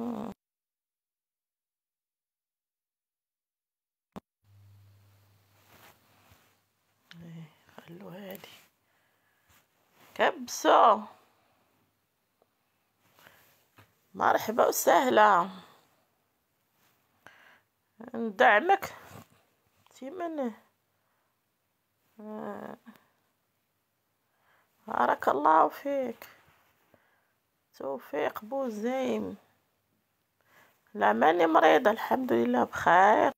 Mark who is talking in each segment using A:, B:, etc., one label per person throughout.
A: مم. خلو هادي كبسة. مرحبا وسهلا، ندعمك. انتي من بارك الله فيك. توفيق بوزيم. لا ماني مريضة الحمد لله بخير.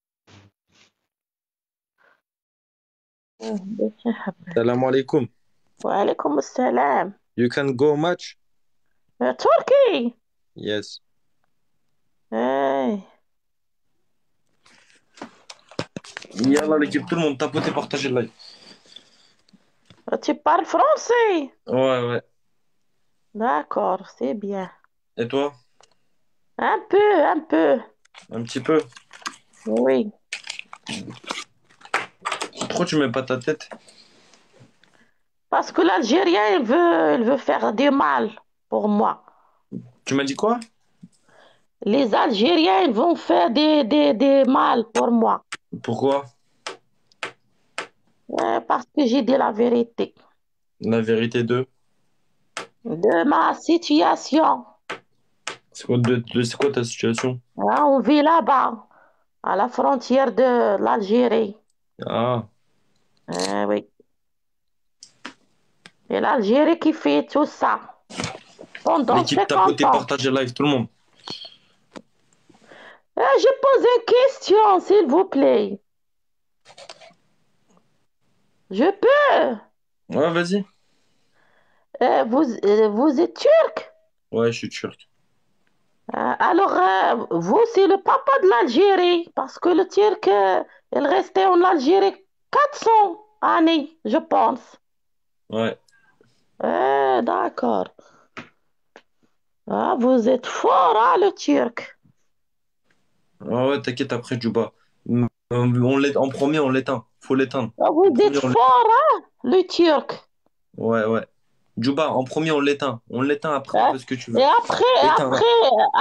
A: بس يا حبيبي.
B: السلام عليكم.
A: وعليكم السلام.
B: You can go match?
A: تركي.
B: Yes.
A: اي.
B: Yallah l'équipe, tout le monde tapote et partagez le live.
A: Tu parles français?
B: Ouais, ouais.
A: D'accord, c'est bien.
B: Et toi?
A: Un peu, un peu.
B: Un petit peu?
A: Oui.
B: Pourquoi tu mets pas ta tête?
A: Parce que l'Algérien, il veut faire du mal pour moi.
B: Tu m'as dit quoi?
A: Les Algériens, ils vont faire des mal pour moi.
B: Pourquoi?
A: Parce que j'ai dit la vérité
B: La vérité de...
A: de ma situation.
B: C'est quoi, c'est quoi ta situation?
A: Hein, on vit là-bas, à la frontière de l'Algérie.
B: Ah,
A: Oui. Et l'Algérie qui fait tout ça pendant
B: l'équipe
A: 50
B: tapote et
A: ans.
B: partagez le live, tout le monde.
A: Je pose une question, s'il vous plaît. Je peux?
B: Ouais, vas-y.
A: Vous êtes turc?
B: Ouais, je suis turc.
A: Alors, vous, c'est le papa de l'Algérie, parce que le Turc, il restait en Algérie 400 années, je pense.
B: Ouais.
A: D'accord. Ah, vous êtes fort, hein, le Turc.
B: Ouais, ouais, t'inquiète, après, Djouba. En premier, on l'éteint. Faut l'éteindre.
A: Ah,
B: En
A: vous êtes
B: premier, on l'éteint.
A: fort, hein, le Turc.
B: Ouais, ouais. Djouba, en premier, on l'éteint. On l'éteint, après,
A: Hein.
B: fais ce que tu
A: Et
B: veux.
A: après,
B: Éteins-la.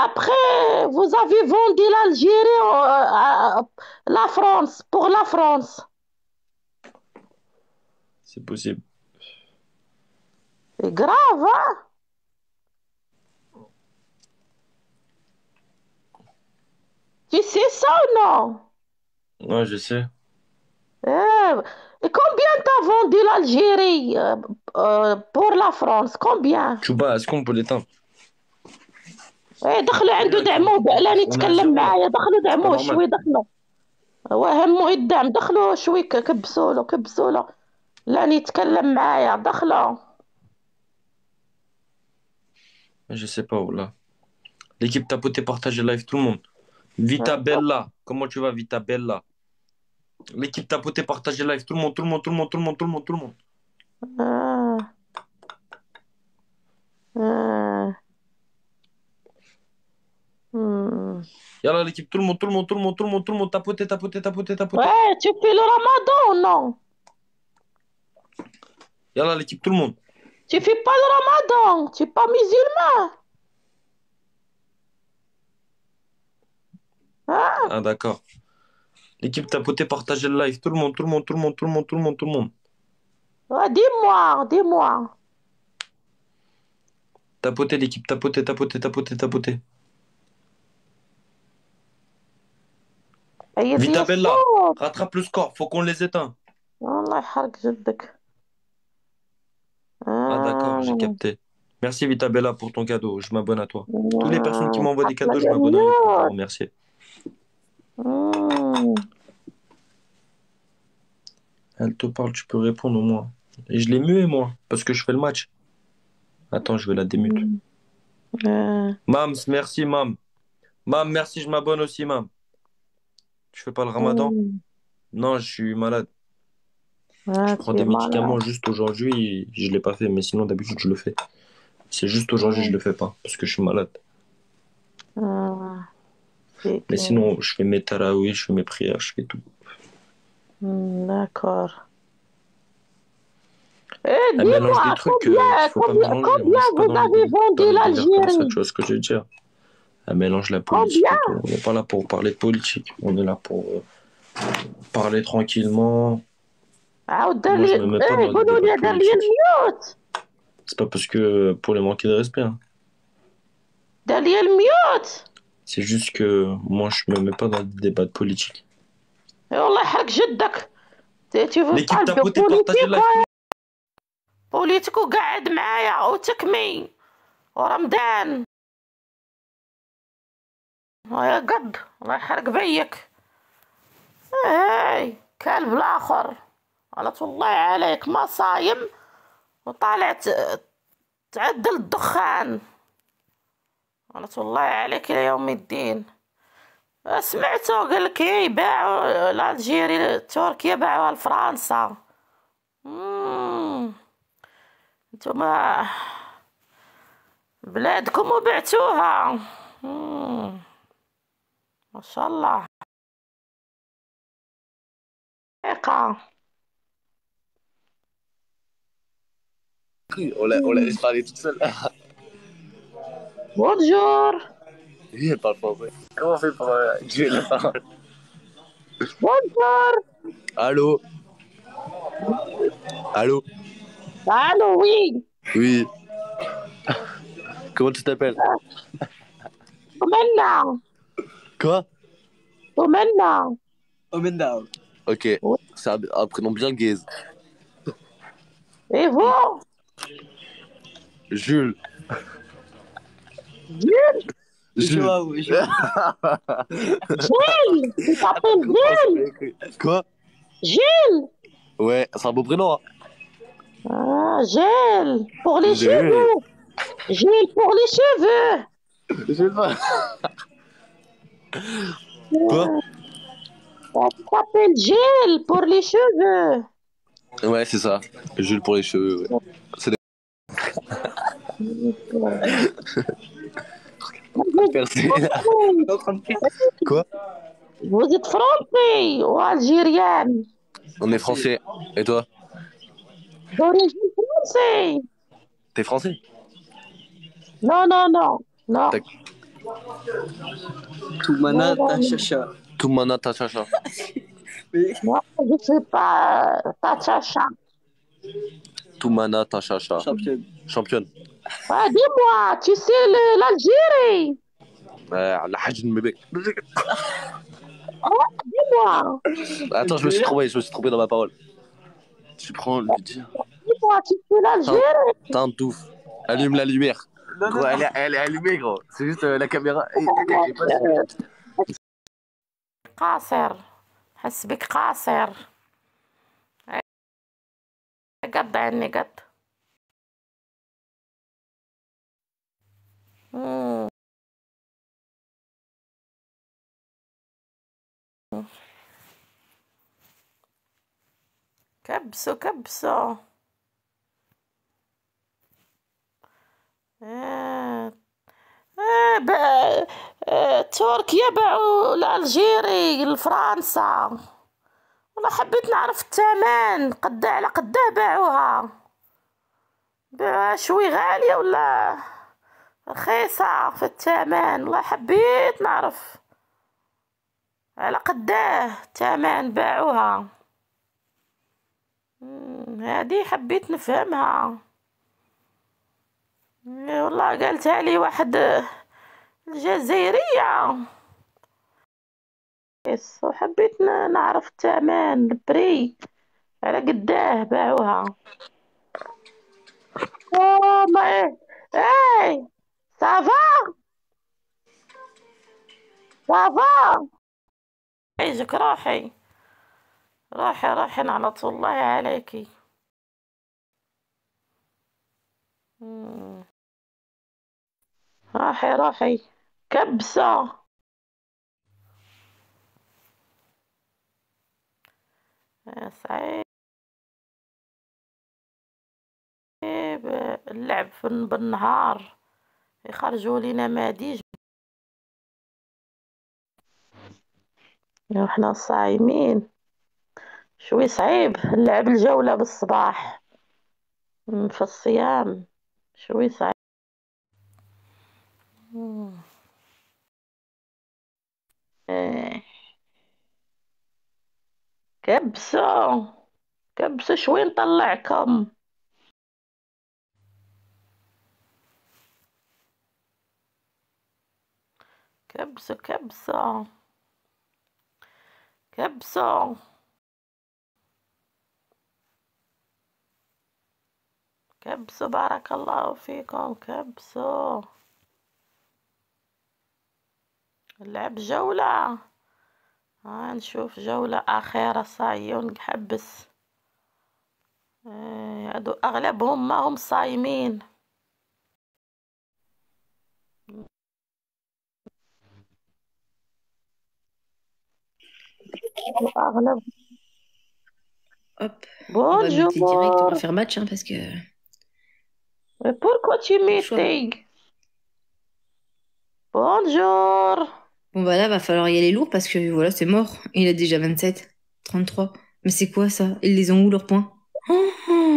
A: après, vous avez vendu l'Algérie à la France, pour la France.
B: C'est possible.
A: C'est grave, hein? Tu sais ça ou non?
B: Ouais, je sais.
A: Euh, et combien t'as vendu l'Algérie pour la France? Combien؟
B: Chouba, est-ce qu'on peut l'éteindre?
A: دخلوا عنده
B: Viens,
A: دعموه لان
B: on est à
A: يتكلم
B: zéro là.
A: معايا دخلوا
B: C'est pas
A: دعموه
B: normal.
A: شوي دخلوا هو همه يدعم دخلوا شوي كبسوا له لان يتكلم معايا دخلوا.
B: Je sais pas où là. L'équipe tapoté, partagez live, tout le monde. Vita Bella. Comment tu vas, Vita Bella? L'équipe tapoté, partagez live, tout le monde, tout le monde, tout le monde, tout le monde, tout le monde, tout le monde.
A: آه. آه. Hmm.
B: Yallah, l'équipe, tout le monde, tout le monde, tout le monde, tout le monde, tout le monde, tapoté, tapoté, tapoté, tapoté.
A: Ouais, tu fais le ramadan ou non?
B: Yallah, l'équipe, tout le monde.
A: Tu fais pas le ramadan, tu es pas musulman. Hein?
B: Ah, d'accord. L'équipe tapoté, partagez le live, tout le monde, tout le monde, tout le monde, tout le monde, tout le monde, tout le monde.
A: Ouais, dis-moi.
B: Tapoté, l'équipe, tapoté, tapoté, tapoté, tapoté.
A: عيط لي
B: Vita Bella,
A: الصوت.
B: rattrape le score, faut qu'on les éteint.
A: الله يحرق جدك.
B: Ah, d'accord, j'ai
A: آه.
B: capté. Merci Vita Bella pour ton cadeau, je m'abonne à toi. Toutes les personnes qui m'envoient des
A: حطنا
B: cadeaux, je m'abonnerai pour vous
A: اليمين.
B: remercier.
A: مم.
B: Elle te parle, tu peux répondre au moins. Et je l'ai mué, moi, parce que je fais le match. Attends, je vais la démute.
A: آه.
B: Mams, merci, Mam. Mam, merci, je m'abonne aussi, Mam. Tu fais pas le ramadan?
A: مم.
B: Non, je suis malade. Je prends
A: tu es
B: des
A: malade.
B: médicaments juste aujourd'hui, je l'ai pas fait, mais sinon, d'habitude, je le fais. C'est juste aujourd'hui, je le fais pas, parce que je suis malade.
A: آه. c'est
B: Mais
A: que...
B: sinon, je fais mes tarawih, je fais mes prières, je fais tout.
A: D'accord.
B: Elle mélange des
A: Dis-moi,
B: trucs qu'il faut pas mélanger. Moi,
A: combien
B: je suis pas
A: vous
B: dans
A: avez vendu
B: les délires comme ça,
A: l'Algérie?
B: tu vois ce que je veux dire? Elle mélange la politique
A: Combien?
B: et tout. On n'est pas là pour parler de politique. On est là pour parler tranquillement.
A: عاود دار
B: Moi, je
A: لي
B: me mets pas dans les
A: قولوا
B: débats de
A: لي دار لي
B: politique.
A: الميوت.
B: C'est pas parce que pour les manquer de respect, hein.
A: دار لي الميوت.
B: C'est juste que moi, je me mets pas dans des débats de politique.
A: والله يحرق جدك. Tu veux
B: L'équipe
A: parler de
B: tapoté partager
A: politique
B: live.
A: بوليتيك وقاعد معايا وتكمي ورمضان ويا قد الله يحرق بيك. هاي كلب الاخر على الله عليك ما صايم وطالع تعدل الدخان على الله عليك الى يوم الدين. سمعته قال لك ايه باعوا الجيري تركيا باعوها لفرنسا. انتوما بلادكم وبعتوها. ما شاء الله حقيقة.
C: On la laisse parler toute seule.
A: بونجور.
C: Oui, elle parle français. Comment on fait pour tuer la parole?
A: بونجور.
C: Allô? Allô?
A: الو وي.
C: Oui. Comment tu t'appelles?
A: طمنا
C: Quoi?
A: طمنا.
C: Omendao. Ok. C'est un prénom bien gaze.
A: Et vous?
C: Jules.
A: Jules.
C: Jules.
A: Gilles. Tu t'appelles Gilles?
C: Quoi?
A: Gilles.
C: Ouais, c'est un beau prénom, hein?
A: Ah, Gilles. Pour les
C: Gilles.
A: cheveux. Gilles pour les cheveux.
C: Je sais pas. Quoi?
A: Tu t'appelles Gilles pour les cheveux.
C: Ouais, c'est ça. Jules pour les cheveux, ouais. C'est des... Merci. Quoi?
A: Vous êtes français ou algérien?
C: On est français. Et toi?
A: D'origine française.
C: T'es français?
A: Non, non, non. Non.
D: Toumana
A: Non, non, non.
D: Tachacha.
C: Toumana Tachacha.
A: Non, je ne sais pas. Tachacha.
C: Toumana Tachacha.
D: Championne.
C: Championne.
A: Ah, dis-moi, tu sais l'Algérie?
C: La Hajj Mbébé.
A: Ah, dis-moi.
C: Attends, je me suis trompé dans ma parole. Tu prends lui dire.
A: Dis-moi, tu sais l'Algérie?
C: Tintouf. Allume la lumière. Gros, elle est allumée, gros. C'est juste la caméra.
A: قاصر. حس بك قاصر. قد عني قد. كبسوا كبسوا. تركيا باعوا لألجيري لفرنسا. والله حبيت نعرف الثمن قد على قداه باعوها. باعوها شوي غالية ولا رخيصة في الثمن؟ والله حبيت نعرف على قداه الثمن باعوها. هذه حبيت نفهمها. والله قالتها لي واحد الجزائرية وحبيت نعرف الثمن البري على قداه باعوها. ما اي سافا سافا. عيشك روحي روحي روحي على طول الله عليكي. روحي روحي كبسة. يا صعيب اللعب بالنهار يخرجوا لنا ماديج وحنا صايمين. شوي صعيب نلعب الجولة بالصباح في الصيام. شوي صعيب. إيه. كبسوا كبسوا شوي نطلعكم. كبسوا كبسوا كبسوا كبسوا بارك الله فيكم. كبسوا. نلعب جولة. نشوف جولة أخيرة صايي ونحبس. هادو أغلبهم ما هم صايمين. أغلب.
D: Hop, on va muter direct, on
A: Bonjour.
D: va faire match hein, parce que
A: Mais pourquoi tu
D: pas le choix.
A: m'étais? Bonjour.
D: Bon bah là, va falloir y aller lourd parce que voilà, c'est mort. Il a déjà 27, 33. Mais c'est quoi ça? Ils les ont où leurs points? Oh,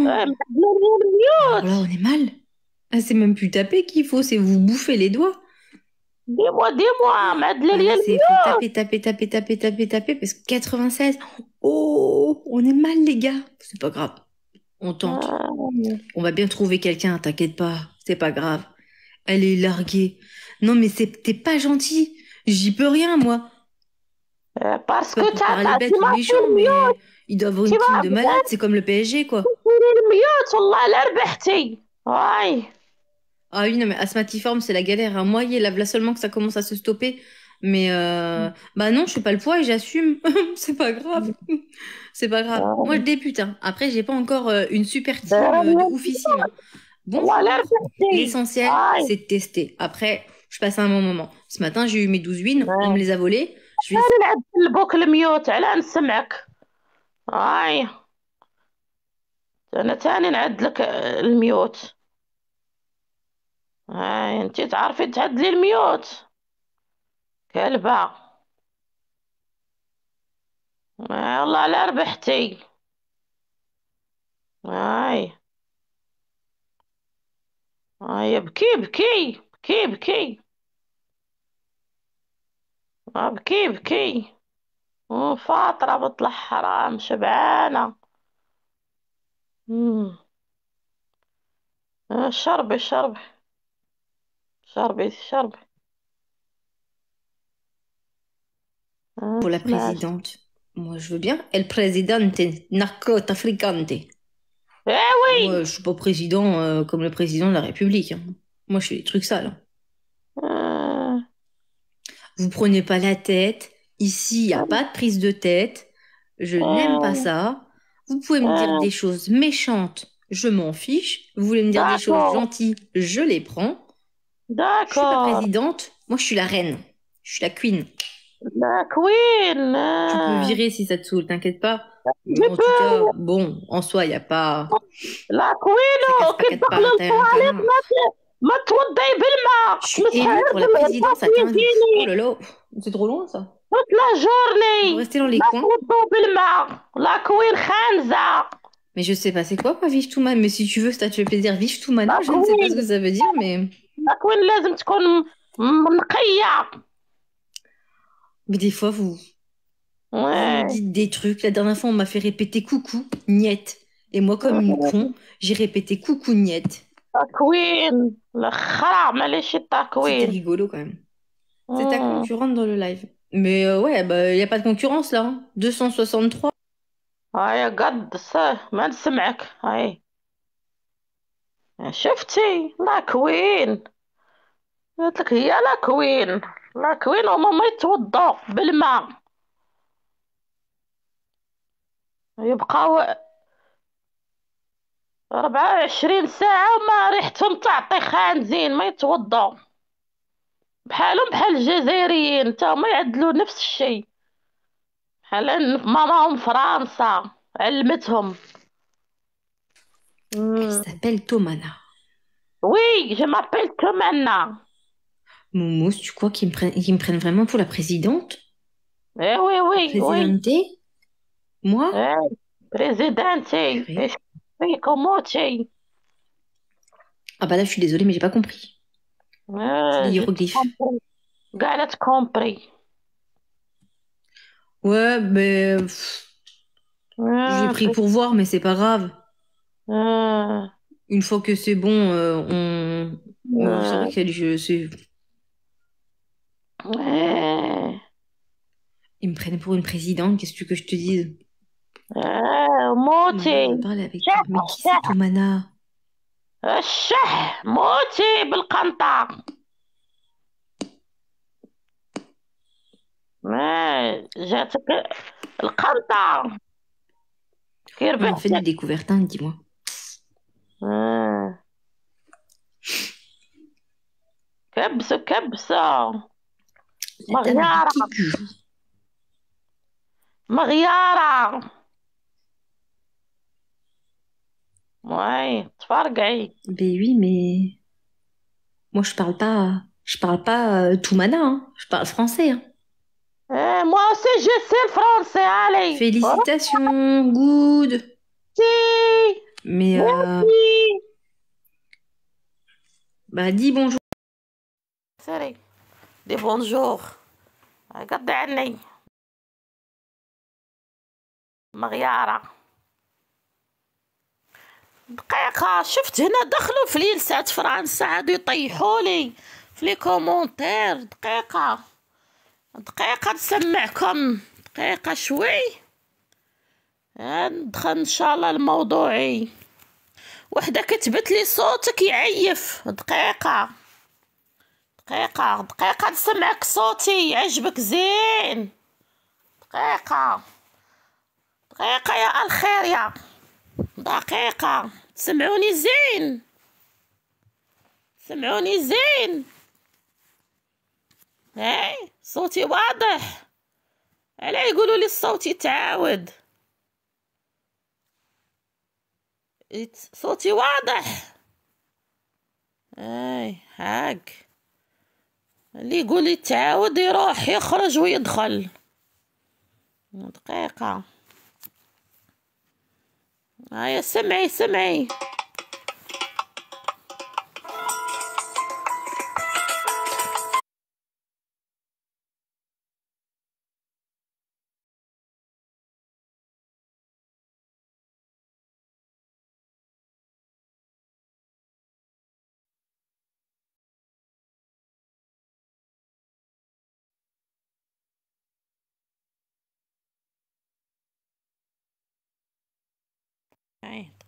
A: معدلين
D: alors
A: الميوت.
D: là, on est mal. Ah, c'est même plus taper qu'il faut, c'est vous bouffer les doigts.
A: dis-moi معدلين
D: Là, c'est faut
A: الميوت.
D: taper, taper, taper, taper, taper, taper parce que 96. Oh, on est mal les gars. C'est pas grave. On tente. On va bien trouver quelqu'un, t'inquiète pas. C'est pas grave. Elle est larguée. Non mais t'es pas gentil. J'y peux rien moi.
A: Parce
D: C'est pas
A: que
D: pour
A: tu
D: parler bête ou méchant, mais il doit avoir une team de malades. C'est comme le PSG quoi.
A: الميوت والله لا ربحتي. واي.
D: Ah oui, non, mais asthmatiforme, c'est la galère. Hein. Moi, il est là seulement que ça commence à se stopper. Mais bah non, je fais pas le poids et j'assume. C'est pas grave. C'est pas grave. Moi, je débute. Hein. Après, j'ai pas encore une super team de oufissime. Hein.
A: والله لا
D: Bonjour.
A: ربحتي.
D: L'essentiel,
A: واي.
D: c'est de tester. Après, je passe un bon moment. Ce matin, j'ai eu mes 12 wins. On me les a volés. Je vais
A: أنا نعدل الميوت على نسمعك. واي. أنا تاني نعدلك الميوت. هاي انتي تعرفي تعدلي الميوت. كلبة. والله لا ربحتي. هاي. هاي بكي بكي بكي بكي. بكي بكي. فاطرة بطلع حرام شبعانة. مم. شربي شربي شربي شربي.
D: pour la
A: سمعت.
D: présidente. Moi, je veux bien. El presidente narcotraficante.
A: Eh oui.
D: Moi, je suis pas président comme le président de la République. Hein. Moi, je fais des trucs sales. Vous prenez pas la tête. Ici, il n'y a pas de prise de tête. Je n'aime pas ça. Vous pouvez me dire des choses méchantes. Je m'en fiche. Vous voulez me dire des choses
A: D'accord.
D: gentilles. Je les prends. Je suis pas
A: D'accord.
D: présidente. Moi, je suis la reine. Je suis la queen.
A: La queen.
D: Tu peux virer si ça te saoule, t'inquiète pas.
A: Je
D: En tout cas, bon, en soi, il n'y a pas...
A: La queen
D: Ça casse pas
A: وكي
D: quatre
A: تدخل
D: pattes à un
A: للطواليت
D: câlin.
A: ما توضي بالماء.
D: Je suis élue pour la présidence à 15 jours. Oh là là, c'est trop loin ça.
A: toute la
D: Vous
A: journée.
D: restez dans les
A: ما
D: coins.
A: توضوا بالماء. La queen خانزة.
D: Mais je sais pas, c'est quoi, moi, Vive Toumane? Mais si tu veux, ça te fait plaisir, Vive Toumane. Je ne sais pas ce que ça veut dire, mais...
A: La queen لازم تكون نقية.
D: Mais des fois, vous
A: Ouais.
D: me dites des trucs. La dernière fois, on m'a fait répéter coucou, niette. Et moi, comme une con, j'ai répété coucou, niette.
A: La queen. الخرا معليش ta
D: C'était
A: queen.
D: rigolo quand même. C'est ta concurrente dans le live. Mais ouais, bah, il n'y a pas de concurrence là. Hein. 263.
A: هاي قد ما نسمعك. هاي شفتي لا كوين. قلت لك هي لا كوين. لا كوين هما ما يتوضوا بالماء. يبقاو 24 ساعة وما ريحتهم تعطي خانزين ما يتوضوا. بحالهم بحال الجزائريين تا هما يعدلوا نفس الشيء. بحال ماماهم فرنسا علمتهم.
D: Elle s'appelle Tomana.
A: Oui, je m'appelle Tomana.
D: Moumous, tu crois qu'ils me prennent vraiment pour la présidente?
A: Eh oui, oui, oui.
D: Présidente? Moi?
A: Eh, présidente. Oui, comment tu?
D: Ah bah là, je suis désolée, mais j'ai pas compris. C'est des hiéroglyphes.
A: قالت compris.
D: Ouais, mais j'ai pris pour voir, mais c'est pas grave. Une fois que c'est bon, c'est vrai qu'il y a des jeux. Ils me prennent pour une présidente, qu'est-ce que tu veux que je te dise?
A: موتي.
D: Maman, parle avec toi. Mais qui c'est Toumana?
A: الشح موتي بالقنطة. جاتك القنطة كي
D: On en fait
A: ربحتي.
D: des découvertes, hein, dis-moi.
A: كبسة كبسة.
D: La dame a
A: مغيارة
D: du kiku.
A: مغيارة. وي تفرقعي.
D: Ben oui, mais moi je parle pas Toumana, hein. Je parle français, hein.
A: moi aussi je sais le français. Allez.
D: Félicitations, good.
A: Merci.
D: Mais
A: Merci.
D: bah dis bonjour.
A: سوري دي بونجور. قضي عني مغيارة. دقيقة شفت هنا دخلوا في ليلسات فرنسا عادوا يطيحولي في لي كومونتير. دقيقة نسمعكم دقيقة شوي. ندخل ان شاء الله الموضوعي. وحدة كتبت لي صوتك يعيف. دقيقة نسمعك صوتي يعجبك زين. دقيقة يا الخير يا دقيقة. سمعوني زين. هاي صوتي واضح. علاه يقولوا لي الصوت يتعاود؟ صوتي واضح. هاك اللي يقول يتعاود يروح يخرج ويدخل. دقيقة. هيا سمعي.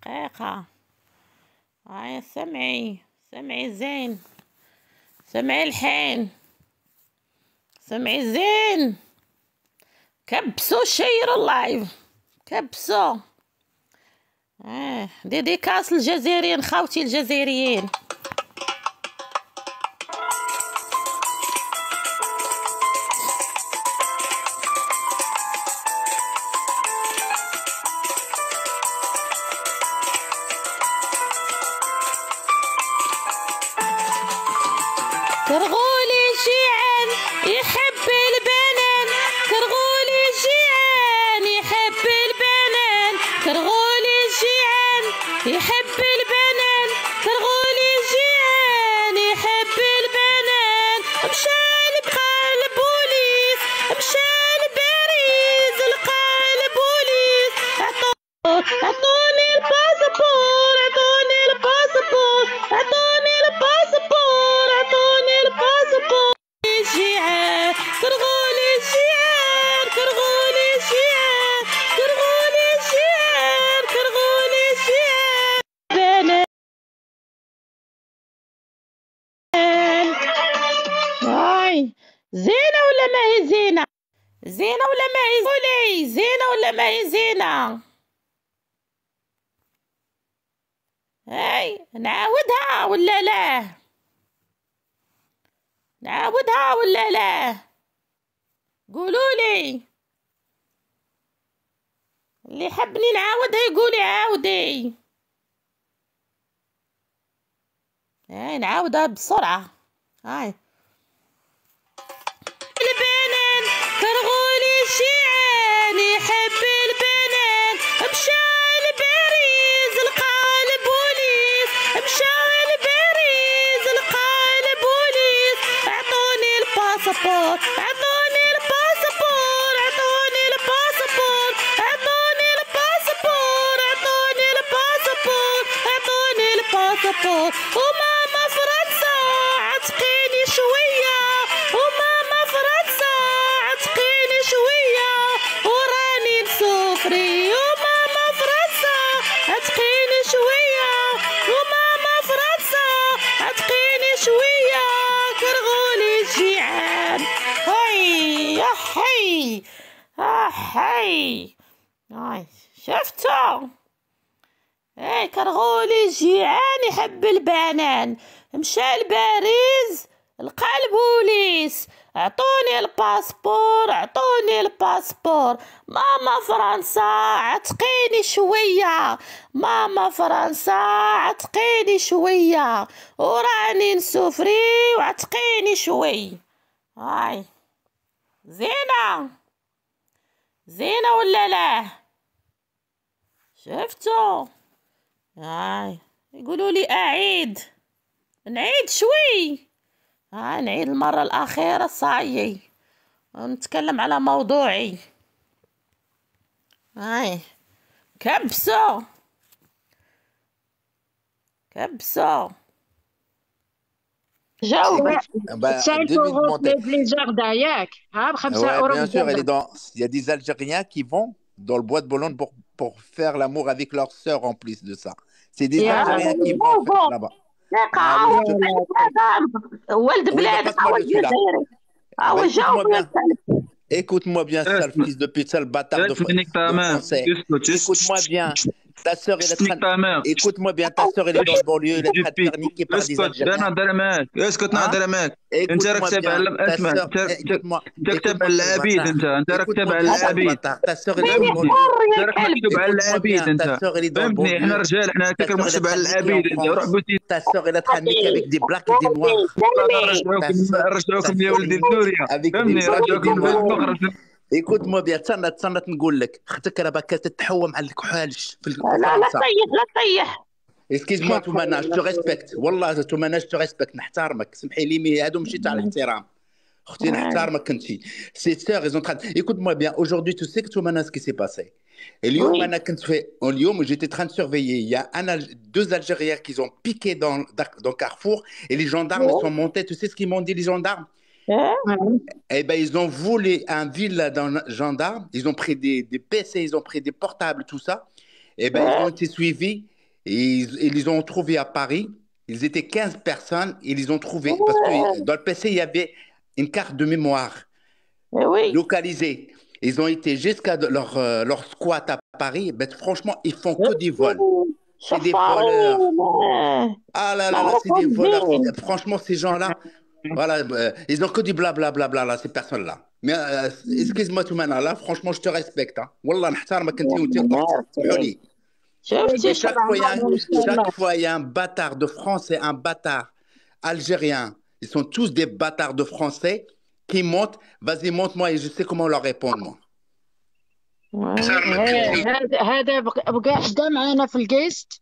A: دقيقة. هيا سمعي زين. سمعي الحين. سمعي زين. كبسوا شيروا اللايف. كبسوا. ديديكاس الجزائريين خاوتي الجزائريين. كرغولي جيعان يحب البنان. كرغولي جيعان يحب البنان. كرغولي جيعان يحب البنان. كرغولي جيعان يحب البنان. مشى لبقى البوليس. مشى لباريس لقى البوليس. عطوني الباسبور. عطوني الباسبور. عطوني الباسبور. عطوني الباسبور. جيعان كرغولي جيعان. كرغولي جيعان. كرغولي جيعان. كرغولي جيعان. بنان. هاي زينة ولا ما هي زينة؟ زينة ولا ما هي زينة؟ زينة ولا ما هي زينة؟ هاي نعاودها ولا لا؟ نعاودها ولا لا؟ قولولي. اللي حبني نعاودها يقولي عاودي. هاي نعاودها بسرعة. هاي البنان. كرغولي جيعان يحب البنان. مشى لباريس لقى البوليس. مشى لباريس لقى البوليس. عطوني الباسبور. عطوني الباسبور. عطوني حي. شفتو؟ كرغولي جيعان يحب البنان، مشى لباريس لقى البوليس، عطوني الباسبور. ماما فرنسا عتقيني شويه، وراني نسوفري وعتقيني شوي. هاي زينه ولا لا؟ شفتو؟ يقولوا لي نعيد شوي. نعيد المرة الأخيرة صايي، نتكلم على موضوعي. كبسة جاوب.
C: David Montet.
E: les jardins ياك ب5
C: Ouais,
E: €
C: bien sûr, il y a des Algériens qui vont dans le bois de Boulogne pour faire l'amour avec leur sœur en plus de ça. C'est des Algériens qui vont faire là-bas.
A: ولد بلاد
C: Écoute-moi bien, sale fils de pute, sale bâtard de français. Écoute-moi bien. Ta sœur, elle est en train... Écoute-moi bien, ta sœur, elle est dans le banlieue, elle est en train de faire niquer par des Algériens. Écoute-moi bien, ta sœur, écoute-moi.
B: تكتب على العبيد انت راك تكتب على العبيد.
C: Ta sœur, elle est dans le banlieue.
B: راك مكتوب على العبيد انت. فهمتني احنا رجال احنا كيك مكتوب على العبيد انت. روح قلتي
C: ta sœur, elle est en train de niquer avec des blacks et des noirs.
B: رجعوكم يا ولدي الدورية. فهمتني رجعوكم في المخرج.
C: Écoute-moi bien, تصنت نقول لك اختك راه باكا تتحوم على الكحالش في
A: لا طيح.
C: اسكيز-moi تومانا جو ريسبكت، والله تومانا جو ريسبكت، نحترمك، سمحي لي مي هادو ماشي تاع الاحترام. اختي نحترمك انتي. سي سور ils ont train. Écoute-moi bien, aujourd'hui tu sais que تومانا ce qui s'est passé. اليوم انا كنت اليوم j'étais en train de surveiller, il y a deux Algériens qui ont piqué dans Carrefour et les gendarmes sont montés, tu sais ce qu'ils m'ont dit les gendarmes? Eh ben, ils ont volé un ville dans gendarme, ils ont pris des PC, ils ont pris des portables, tout ça. Eh ben, ils ont été suivis et ils les ont trouvés à Paris. Ils étaient 15 personnes, ils les ont trouvés parce que dans le PC, il y avait une carte de mémoire localisée. Ils ont été jusqu'à leur squat à Paris. Ben, franchement, ils font que des vols. C'est des voleurs. Ah là là, c'est des voleurs. Franchement, ces gens-là, voilà, ils ont que du blablabla, là, ces personnes-là. Mais excuse-moi, Toumana, là, franchement, je te respecte. Hein. Wallah, chaque fois, il y a un bâtard de France et un bâtard algérien. Ils sont tous des bâtards de Français qui montent. Vas-y, monte-moi et je sais comment leur répondre, moi.
E: هذا بقى معنا في القيست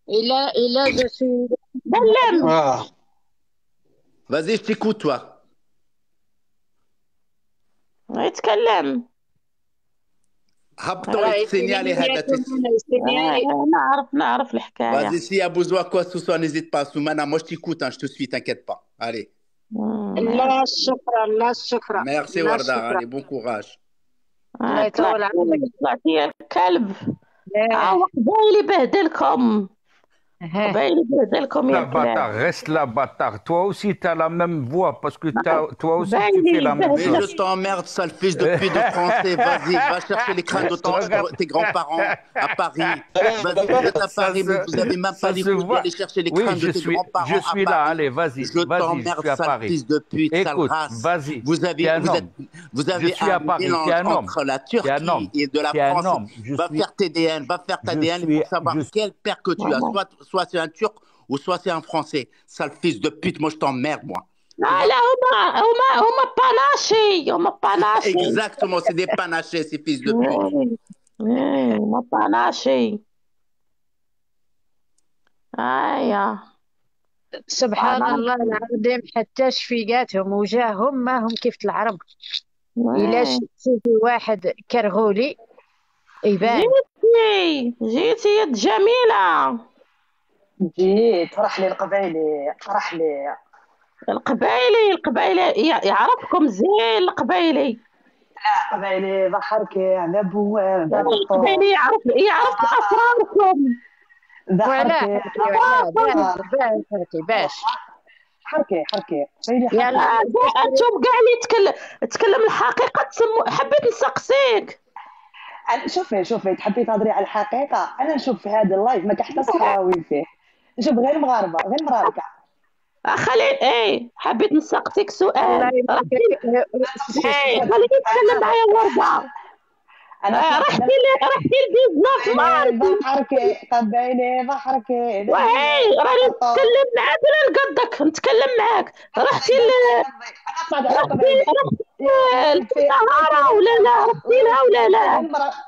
E: إلا جو سي
C: Vas-y, je t'écoute, toi.
A: يتكلم.
C: هبطوا السينيالي هذا
A: نعرف الحكاية.
C: Vas-y, s'il y a besoin quoi que ce soit, n'hésite pas. Soumana, moi je t'écoute, hein, je te suis, t'inquiète pas. Allez.
E: لا شكرا
C: Merci Warda, allez, bon courage.
A: طلعتي الكلب. قبايلي بهدلكم.
F: La bâtard, reste là, bâtard. Toi aussi, tu as la même voix parce que toi aussi, tu fais la même
C: Mais
F: chose.
C: je t'emmerde, sale fils de pute de français. Vas-y, va chercher les crânes de tes grands-parents à Paris. Vas-y, vous êtes à Paris, mais vous n'avez même pas les couilles d'aller chercher les crânes de tes grands-parents.
F: Je suis là, allez, vas-y.
C: Je t'emmerde, sale fils de pute, sale race.
F: Vas-y.
C: Vous avez un mélange entre la Turquie et de la France. Va faire TDN, va faire ta DN pour savoir quel père que tu as. Soit c'est un Turc ou soit c'est un Français. Sale fils de pute, moi je t'emmerde, moi.
A: لا هما باناشي.
C: Exactement, c'est des panachés, ces fils de pute.
A: هما باناشي.
E: سبحان الله العظيم، حتى شفيقاتهم وجاههم ما هم كيف العرب. إلا شفتي واحد كرغولي يبان.
A: جيتي يد جميلة.
G: جيت راح لي
A: القبايلي يعرفكم زين القبايلي.
G: لا قبايلي ضحركي على بواب
A: القبايلي يعرف أسراركم.
E: ولا باش
G: حركي
A: يلا انتم كاع اللي تكلم الحقيقة حبيت نسقسيك.
G: شوفي تحبي تهضري على الحقيقه. انا نشوف في هذا اللايف ما كاين حتى صحراوي فيه، نشوف غير مغاربه غير مراركه.
A: خليني حبيت نسقسيك سؤال.
E: الله يبارك
A: خليني نتكلم معايا وردة. رحتي ل 19 مارس.
G: بحركي قبيلي بحركي
A: وهي راني نتكلم معاك ولا نقدك نتكلم معاك. رحتي للسهرة ولا لا؟ رحتي لها ولا لا؟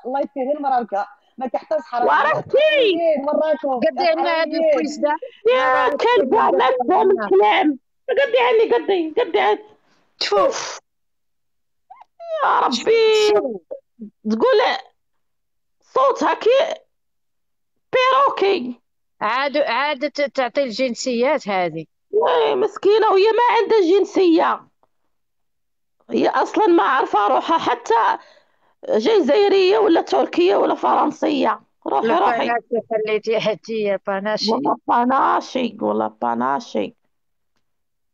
G: الله يسير غير مراركه ما كاين حتى صحراء.
A: ورحتي
G: مراكو
E: قدي عنا هذا الكويس ده
A: يا كلبة ما تفهم الكلام. قدي عني قدي عني.
E: تفوف
A: يا ربي تقول صوتها كي بيروكي.
E: عاد تعطي الجنسيات هذه.
A: مسكينة وهي ما عندها جنسية، هي أصلا ما عارفة روحها حتى جزائرية ولا تركية ولا فرنسية. روحي
E: باناشي خليتي حتى باناشي
A: والله باناشي.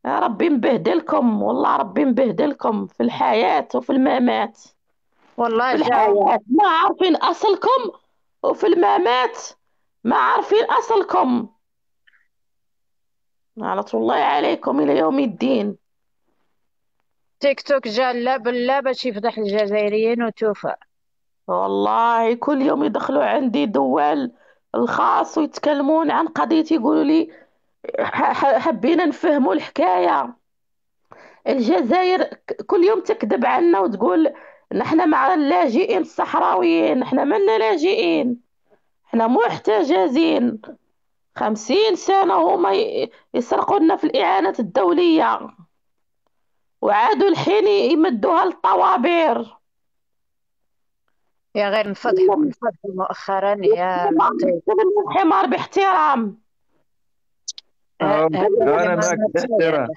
A: يا ربي نبهدلكم، والله ربي نبهدلكم في الحياة وفي الممات.
E: والله
A: في الحياة ما عارفين أصلكم، وفي الممات ما عارفين أصلكم. لعنة الله عليكم إلى يوم الدين.
E: تيك توك جا لا باش يفضح الجزائريين وتوفى.
A: والله كل يوم يدخلوا عندي دوال الخاص ويتكلمون عن قضيتي، يقولوا لي حبينا نفهموا الحكاية. الجزائر كل يوم تكذب عنا وتقول نحن مع اللاجئين الصحراويين. نحن منا لاجئين، احنا محتجزين. 50 سنة هما يسرقوا لنا في الإعانة الدولية، وعادوا الحين يمدوها للطوابير.
E: يا غير نفضحوا مؤخرا يا لطيف.
A: الحمار باحترام.
H: انا معك باحترام.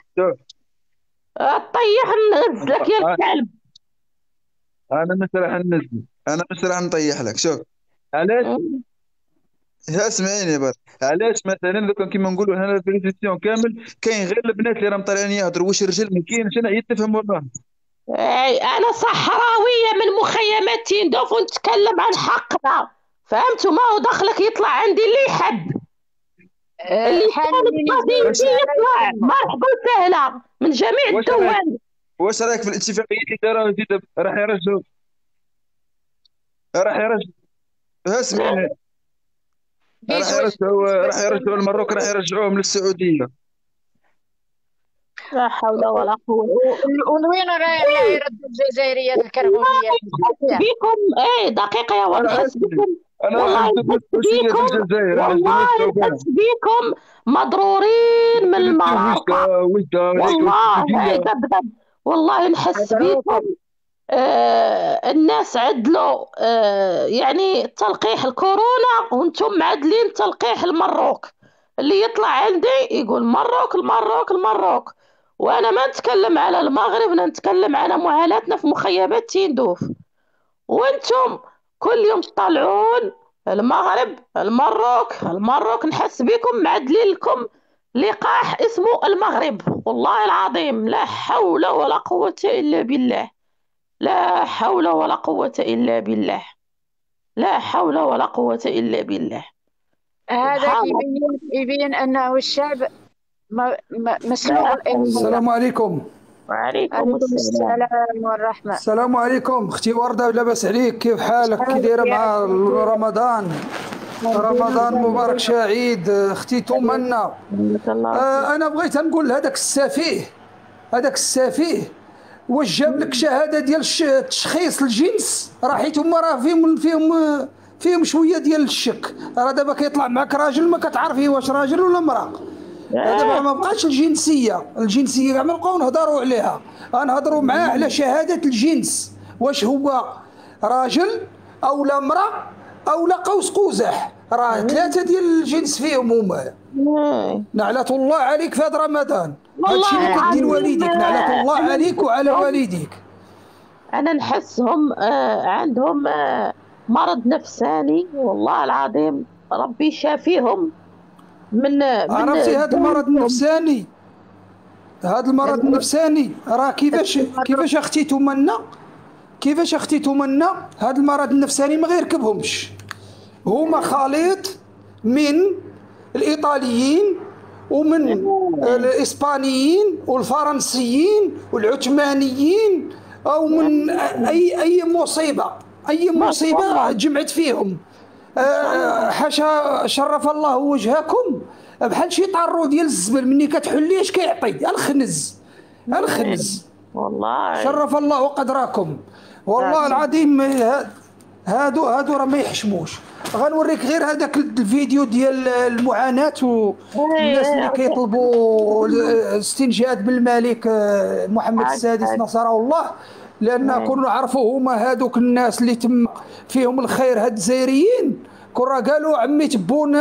A: طيح نهز لك يا الكلب.
H: انا مش راح نطيح لك. شوف علاش، اسمعيني بس. علاش مثلا لو كان كيما نقولوا هنا البريزيسيون كامل كاين غير البنات اللي راهم طالعين يهضروا، واش الرجال ما كاينش. انا يتفهموا والله.
A: انا صحراويه من مخيمات تيندوف ونتكلم عن حقنا، فهمتوا؟ ما هو دخلك يطلع عندي اللي يحب. اللي يطلع مرحبا وسهلا من جميع الدول.
H: واش رايك في الاتفاقيات اللي داروها جديد؟ راح يرجعوا اسمعني، راح يرجعوا المروك، راح يرجعوهم للسعوديه.
A: لا حول ولا قوة.
E: وين راه يردوا الجزائريات الكربونية
A: بكم؟ دقيقة يا ولد.
H: والله
A: نحس بكم مضرورين من المرارقة. والله نحس بكم. الناس عدلوا يعني تلقيح الكورونا وانتم معدلين تلقيح المروك. اللي يطلع عندي يقول المروك. وانا ما نتكلم على المغرب، انا نتكلم على مهالاتنا في مخيمات تيندوف. وانتم كل يوم تطلعون المغرب المروك. نحس بكم معدلين لكم لقاح اسمه المغرب. والله العظيم لا حول ولا قوة إلا بالله. لا حول ولا قوة إلا بالله. لا حول ولا قوة إلا بالله.
E: هذا يبين أنه الشعب مسلوق.
I: السلام عليكم.
A: وعليكم السلام
E: والرحمة.
I: السلام عليكم اختي وردة، لاباس عليك؟ كيف حالك؟ كي دايره مع رمضان؟ رمضان مبارك سعيد اختي تمنى. انا بغيت نقول هذاك السفيه واش جاب لك شهاده ديال تشخيص الجنس؟ راه حيت هما راه فيهم شويه ديال الشك. راه دابا كيطلع معك راجل ما كتعرفي واش راجل ولا امراه. دابا ما بقاش الجنسيه كاع ما نبقاو نهضروا عليها، غنهضروا معاه على شهاده الجنس، واش هو راجل او لا امراه او لا قوس قزح. راه 3 ديال الجنس فيهم هما. نعلة الله عليك في هذا رمضان. هادشي اللي كدير والديك، نعلة الله عليك وعلى والديك.
A: انا نحسهم عندهم مرض نفساني، والله العظيم ربي شافيهم من
I: عرفتي هذا المرض النفساني، راه كيفاش اختي تمنى كيفاش اختي تمنى هاد المرض النفساني ما غيركبهمش. هما خليط من الايطاليين ومن الاسبانيين والفرنسيين والعثمانيين، او من اي مصيبه جمعت فيهم. حاشا شرف الله وجهكم بحال شي طارو ديال الزبل مني كتحليه اش كيعطي الخنز
A: والله
I: شرف الله قدركم والله العظيم. هادو راه ما يحشموش. غنوريك غير هذاك الفيديو ديال المعاناة والناس اللي كيطلبوا الاستنجاد بالملك محمد السادس نصره الله، لان كنا نعرفوا هما هادوك الناس اللي تم فيهم الخير هاد الجزائريين. كون قالوا عمي تبون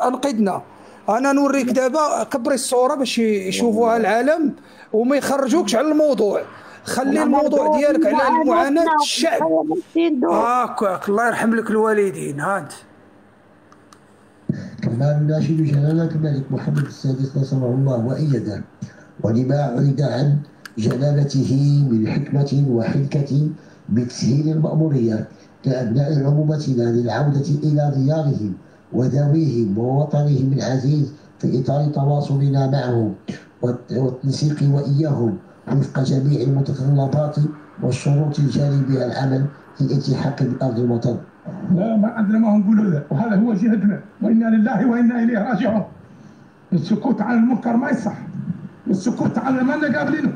I: انقذنا. انا نوريك دابا كبري الصوره باش يشوفوها العالم وما يخرجوكش على الموضوع. خلي الموضوع ديالك على المعاناة الشعب. هاكاك الله يرحم لك الوالدين. هانت
J: كما نناشد جلالة الملك محمد السادس نصره الله وأيده، ولما عرض عن جلالته من حكمة وحنكة بتسهيل المأمورية لأبناء عمومتنا للعودة إلى ديارهم وذويهم ووطنهم العزيز في إطار تواصلنا معهم والتنسيق وإياهم وفق جميع المتطلبات والشروط الجاري بها العمل في الالتحاق بأرض الوطن.
K: لا ما عندنا ما نقولوا ذا، وهذا هو جهدنا، وإنا لله وإنا إليه راجعون. السكوت عن المنكر ما يصح، والسكوت عن ما قابلينه.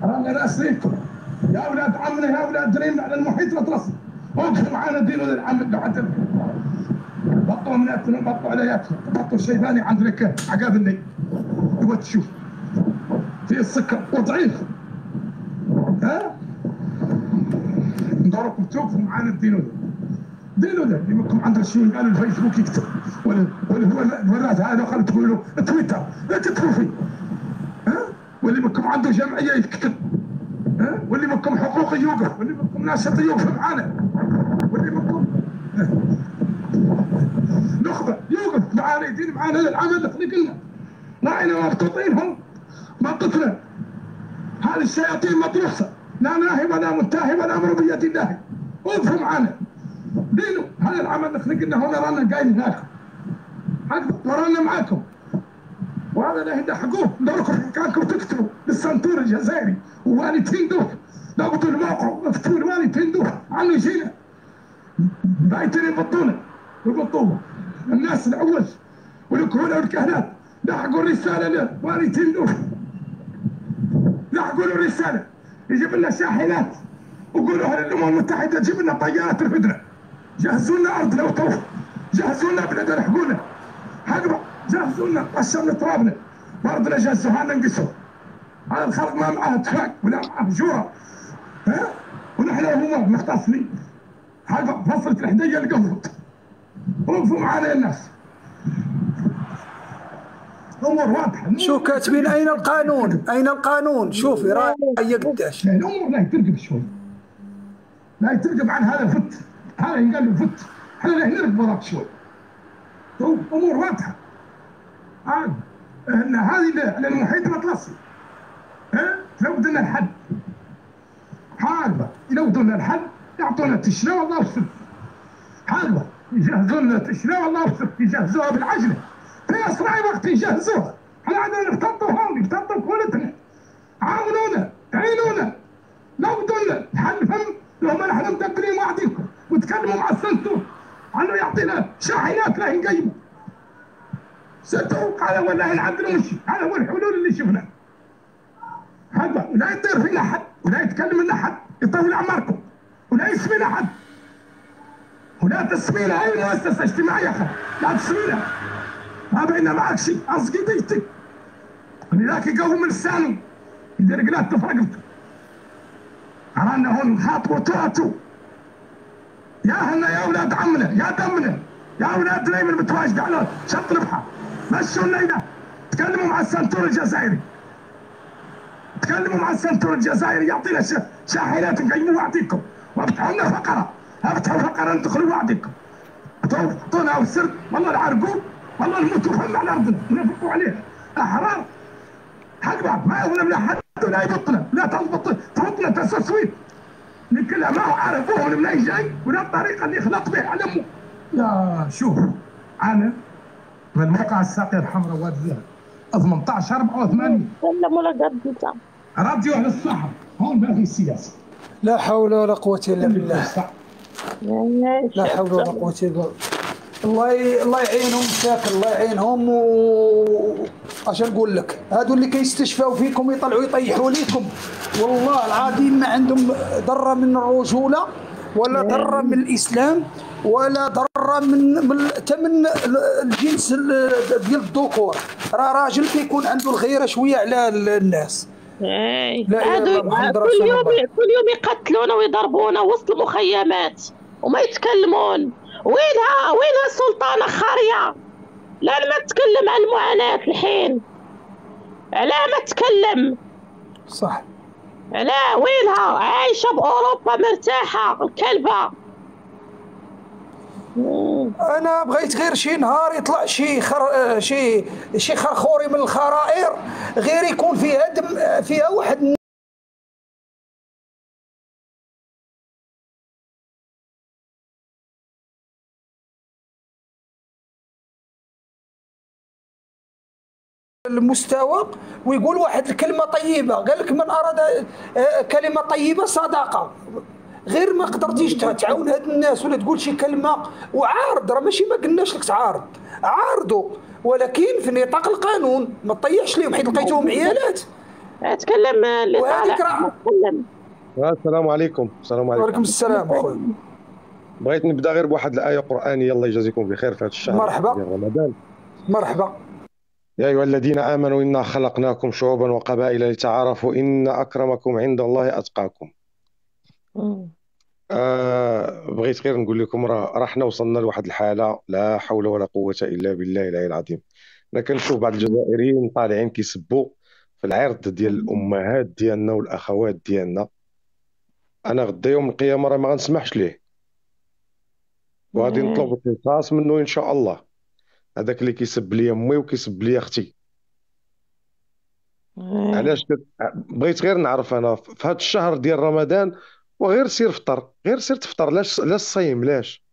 K: رانا راسلينكم يا أولاد عمنا يا أولاد دريمنا على المحيط الأطلسي، وقفوا معانا دينوا للعمل لحد بطوا مناتنا بطوا علياتنا، بطوا الشيباني عند الكهف عقاب النيل يوتشوف في السكر وضعيف. ها ندوركم توقفوا معانا دينوا ذا اللي منكم عنده شيء قالوا الفيسبوك يكتب ولا هو الوراد هذا خلوا تقولوا تويتر لا تكتبوا فيه. ها واللي منكم عنده جمعيه يكتب. ها واللي منكم حقوق يوقف، واللي منكم ناشط يوقف معانا، واللي منكم نخبه يوقف معانا يدير معانا العمل اللي خلقنا. راعينا مبسوطين هم ما قتلنا. هذه الشياطين مطروسه لا ناهي ولا منتهي ولا امر بيد الله. وقفوا معانا دينوا هذا العمل اللي خلقنا هنا. رانا قايل هناك ورانا معاكم، وهذا لا يلحقوه. ندوركم كانكم تكتبوا للسنتور الجزائري ووالي تندوف، ضغطوا الموقع اكتبوا الوالي تندوف عنه يجينا بايتين يبطونا الناس العوج والكهولة والكهنات. لحقوا الرسالة لوالي تندوف، لحقوا له الرسالة يجيب لنا شاحنات وقولوا للأمم المتحدة تجيب لنا طيارات ترفدنا. جهزوا لنا أرض لو طوف، جهزوا لنا بلاد لحقونا حقبة، جهزوا لنا قشرنا ترابنا وأرضنا جهزوها لنا نقصوا. هذا الخلق ما معاه اتفاق ولا معاه جورة. ها ونحن هما مختصين حقبة فصلت الحدية القفط. وقفوا معانا الناس. امور واضحه.
I: شو كاتبين اين القانون؟ اين القانون؟ شوفي راهي قداش.
K: الامور لا ترقب شوي، لا ترقب عن هذا فت، هذا ينقال له فت، احنا لا نرقب وراك شوي. امور واضحه. عاد ان هذه على المحيط الاطلسي. ها لو بدنا الحد حاجبه، لو بدنا الحد يعطونا تشرى والله وسط. حاجبه يجهزوا لنا تشرى والله وسط، يجهزوها بالعجله في اسرع وقت يجهزوها. احنا عندنا نختطوا هون نختطوا كلتنا. عاونونا عينونا لو بدنا الحل فهم. لو ما نحن مدبرين وعديكم وتكلموا مع السنتور عنه يعطينا شاحنات لا نقيموا. صدقوا قالوا والله نعدلوا نمشي. هذا هو الحلول اللي شفناها. هذا ولا يطير فينا حد ولا يتكلم لنا حد يطول اعماركم ولا يسمينا حد ولا تسمينا اي مؤسسه اجتماعيه لا تسمينا. ما بينا معك شيء اصقي ديتك ولذاك يقوم لسانه يدير قلات تفرقته. رانا هون نخاطبوا تواتو يا هنا يا اولاد عمنا يا دمنا يا اولاد دريم المتواجد على شط البحر. مشوا لنا هنا تكلموا مع السنتور الجزائري، تكلموا مع السنتور الجزائري يعطينا شاحنات نقيموا وعديكم وافتحوا لنا فقره، افتحوا فقره ندخلوا وعديكم. تعطونا السر والله العرقوب والله نموتوا فهم على ارضنا ونفقوا عليها احرار. حق بعض ما يظلم لا حد ولا يبطنا لا تبطنا التصويت لكل ما هو عرفوه من اي جاي ولا الطريقه اللي خلق بها على امه. يا شوف انا من موقع الساقيه الحمراء وادي الذهب 18/84
A: سلم ولا قد انت
K: راديو على الصحة هون ما في سياسه.
I: لا حول ولا قوة إلا بالله. لا حول ولا قوة إلا بالله. الله يعينهم ساكن، الله يعينهم. عشان نقول لك هادو اللي كيستشفاو فيكم يطلعوا يطيحوا ليكم، والله العظيم ما عندهم ذره من الرجوله ولا ذره من الاسلام ولا ذره من الجنس ديال الذكور. راه راجل كيكون عنده الغيره شويه على الناس.
A: لا هادو كل يوم يقتلونا ويضربونا وسط المخيمات وما يتكلمون. وينها السلطانة خارية؟ لا ما تتكلم عن المعاناة الحين. علاه ما تتكلم؟
I: صح.
A: علاه وينها؟ عايشة بأوروبا مرتاحة الكلبة.
I: أنا بغيت غير شي نهار يطلع شي خرخوري من الخرائر غير يكون فيها واحد المستوى ويقول واحد الكلمة طيبة. قال لك من أراد كلمة طيبة صدقة. غير ما قدرتيش تعاون هاد الناس ولا تقول شي كلمة وعارض. راه ماشي ما قلناش لك تعارض، عارضوا ولكن في نطاق القانون. ما تطيحش ليهم حيت لقيتوهم عيالات.
A: اتكلم اللي طالع.
L: السلام عليكم. السلام عليكم.
I: وعليكم السلام اخويا.
L: بغيت نبدا غير بواحد الآية قرآنية الله يجازيكم بخير في هذا الشهر
I: مرحبا
L: ديال رمضان.
I: مرحبا.
L: يا أيها الذين آمنوا إنا خلقناكم شعوبا وقبائل لتعارفوا إن أكرمكم عند الله أتقاكم. بغيت غير نقول لكم راه حنا وصلنا لواحد الحالة لا حول ولا قوة إلا بالله العلي العظيم. أنا كنشوف بعض الجزائريين طالعين كيسبوا في العرض ديال الأمهات ديالنا والأخوات ديالنا. أنا غدا يوم القيامة راه ما غنسمحش ليه وغادي نطلب القصاص منه إن شاء الله. هذاك اللي كيسب لي امي وكيسب لي اختي. علاش بغيت غير نعرف انا في هذا الشهر ديال رمضان وغير سير فطر، غير سير تفطر. لاش الصيام؟ لاش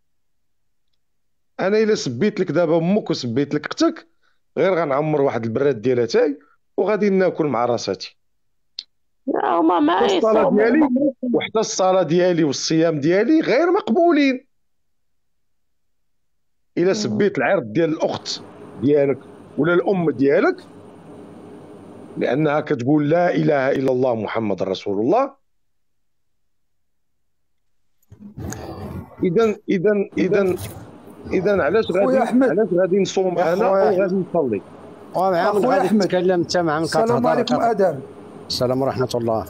L: انا الا سبيت لك دابا امك وسبيت لك اختك غير غنعمر واحد البراد ديال اتاي وغادي ناكل مع راساتي.
A: هما ما
L: الصلاه ديالي وحتى الصلاه ديالي والصيام ديالي غير مقبولين إلا سبيت العرض ديال الأخت ديالك ولا الأم ديالك لأنها كتقول لا إله إلا الله محمد رسول الله. إذا علاش غادي نصوم أنا وغادي نصلي؟
M: خويا أحمد تكلم أنت مع من كتهضر.
I: السلام عليكم آدم.
M: السلام ورحمة الله.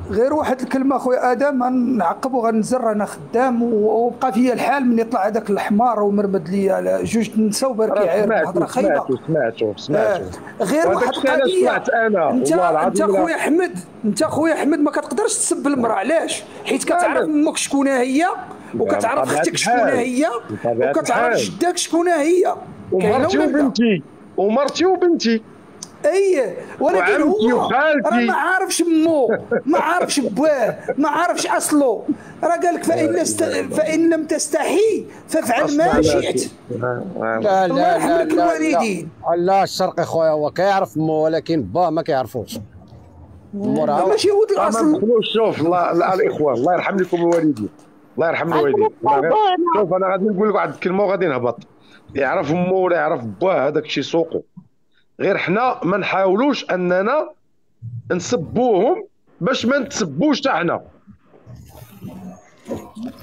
I: غير واحد الكلمه خويا ادم غنعقب وغنزر. انا خدام وبقى فيا الحال من يطلع هذاك الحمار ومرمد لي على جوج نساو بركي عير هضره خايبه.
L: سمعتو
I: غير واحد القضيه. انت خويا احمد ما كتقدرش تسب المراه. علاش؟ حيت كتعرف امك شكون هي وكتعرف اختك شكون هي وكتعرف جدك شكون هي
L: ومرتي وبنتي.
I: ولكن هو راه ما عارفش مو، ما عارفش بواه، ما عارفش اصله. راه قال لك فإن لم تستحي فافعل ما شئت.
M: لا
I: الله يرحم لك الوالدين.
M: لا الشرقي خويا هو كيعرف مو ولكن باه ما كيعرفوش.
I: ماشي ولد الاصل.
L: شوف الاخوان الله يرحم لكم الوالدين. الله يرحم الوالدين. شوف انا غادي نقول لك واحد الكلمه وغادي نهبط. يعرف مو ولا يعرف باه هذاك الشيء سوقه. غير حنا ما نحاولوش اننا نسبوهم باش ما نتسبوش حتى حنا.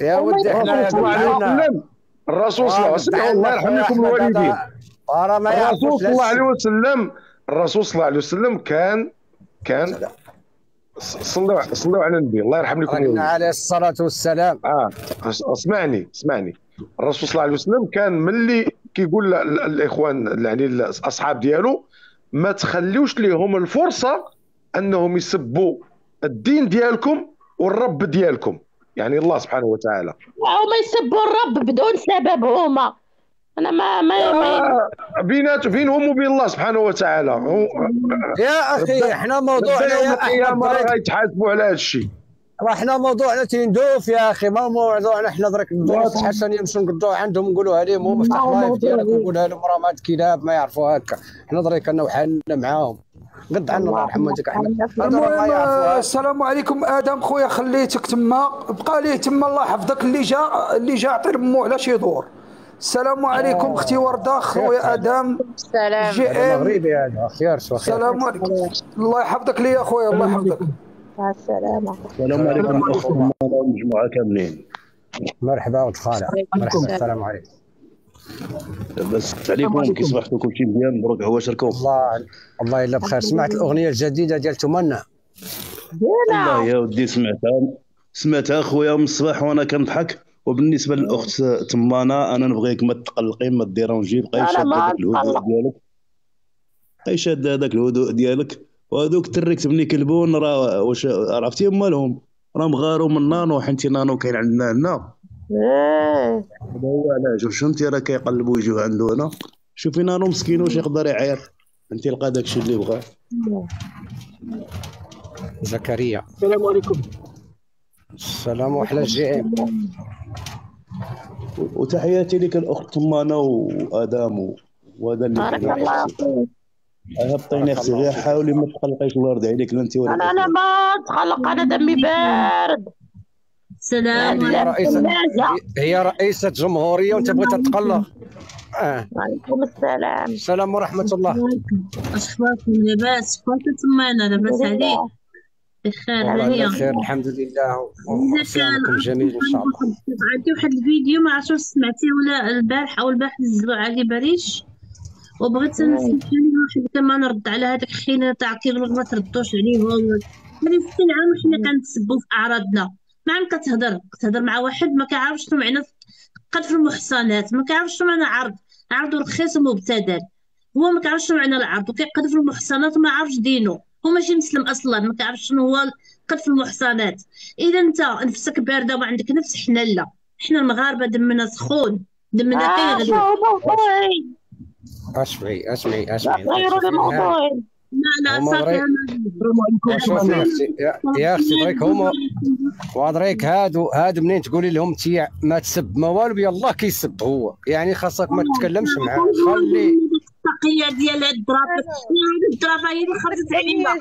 M: يا ودي حنا
L: الرسول صلى الله عليه وسلم الله يرحم لكم الوالدين. الرسول صلى الله عليه وسلم كان صلوا على النبي الله يرحم لكم الوالدين
M: عليه الصلاه والسلام.
L: اسمعني الرسول صلى الله عليه وسلم كان ملي كيقول الاخوان يعني الاصحاب ديالو ما تخليوش ليهم الفرصه انهم يسبوا الدين ديالكم والرب ديالكم يعني الله سبحانه وتعالى.
A: هما يسبوا الرب بدون سبب. هما انا ما
L: بينهم وبين الله سبحانه وتعالى.
M: يا اخي احنا موضوعنا يا
L: القيامه راه يتحاسبوا على هذا الشيء.
M: راه حنا موضوعنا تندوف يا اخي، ما موضوعنا حنا درك الدروس الحسنيه نمشيو نقضوها عندهم نقولوها لهم، هما افتح لايف ديالك ونقولها لهم راه ما هاد كلاب ما يعرفوا هكا. حنا درك كنا وحالنا معاهم قد عنا الله يرحم والديك احمد.
I: المهم السلام عليكم ادم خويا، خليتك تما بقى ليه تما، الله يحفظك. اللي جا عطي لمو على شي دور. السلام عليكم اختي ورده، خويا ادم.
E: السلام.
I: جي ام
M: مغربي هذا خير شو خير.
I: السلام عليكم. الله يحفظك لي يا خويا، الله يحفظك.
E: مع السلامه.
N: السلام عليكم اخونا المجموعه كاملين.
M: مرحبا ولد خالة، مرحبا. السلام عليكم.
N: لاباس عليكم؟ كي صبحتوا كلشي مزيان؟ مبروك عواشركم.
M: الله الا بخير. سمعت الاغنيه الجديده ديال تمنى؟
N: والله يا ودي سمعتها خويا من الصباح وانا كنضحك. وبالنسبه للاخت تمانه، انا نبغيك ما تقلقي ما ديرونجي، بقاي شاد هذاك الهدوء ديالك، بقاي شاد هذاك الهدوء ديالك. وهذوك التريكت ملي كلبون راه واش عرفتي مالهم؟ راه مغاروا من نانو، حيت نانو كاين عندنا هنا. هذا هو علاش. واش انت راه كيقلبوا يجيو عنده هنا. شوفي نانو مسكين واش يقدر يعير، انت لقى داكشي اللي بغاه.
M: زكريا
O: السلام عليكم.
M: السلام وحلا الجي ام.
N: وتحياتي لك الاخت تمانه وادم وهذا اللي
A: بارك الله فيك.
N: هبطيني اختي، غير حاولي ما تقلقيش الله يرضي عليك. لا انت ولا
A: انا ما اتقلق، انا دمي بارد.
M: سلام. هي رئيسة جمهورية وانت بغيت تتقلق.
A: وعليكم السلام.
M: السلام ورحمة الله.
P: اخباركم؟ لاباس؟ كنت تمانا لاباس عليك؟ بخير هانية؟
M: بخير الحمد لله. وصيامكم جميل ان شاء الله.
P: عندي واحد الفيديو ما عرفتش سمعتيه ولا البارح او البارح نزلوا علي بريش، وبغيت نسمع واحد كما نرد على هذاك الخينا تاع كيقولوا ما تردوش عليهم. هذه 60 عام وحنا كنتسبوا في اعراضنا. ما عم كتهضر مع واحد ما كيعرفش شنو معنى قذف المحصنات، ما كيعرفش شنو معنى عرض رخيص ومبتذل. هو ما كيعرفش شنو معنى العرض وكيقذف المحصنات وما عارفش دينه، هو ماشي مسلم اصلا، ما كيعرفش شنو هو قذف المحصنات. اذا انت نفسك بارده وما عندك نفس، حنا لا، حنا المغاربه دمنا سخون، دمنا كيغلي.
M: اسمعي
A: غيروا الموضوع.
P: لا صافي.
M: يا اختي دريك هما ودريك هادو منين تقولي لهم انت ما تسب ما والو، يلاه كيسب هو، يعني خاصك ما تتكلمش معاه. خلي
P: التقيه ديال الدرافه هي اللي خرجت علينا.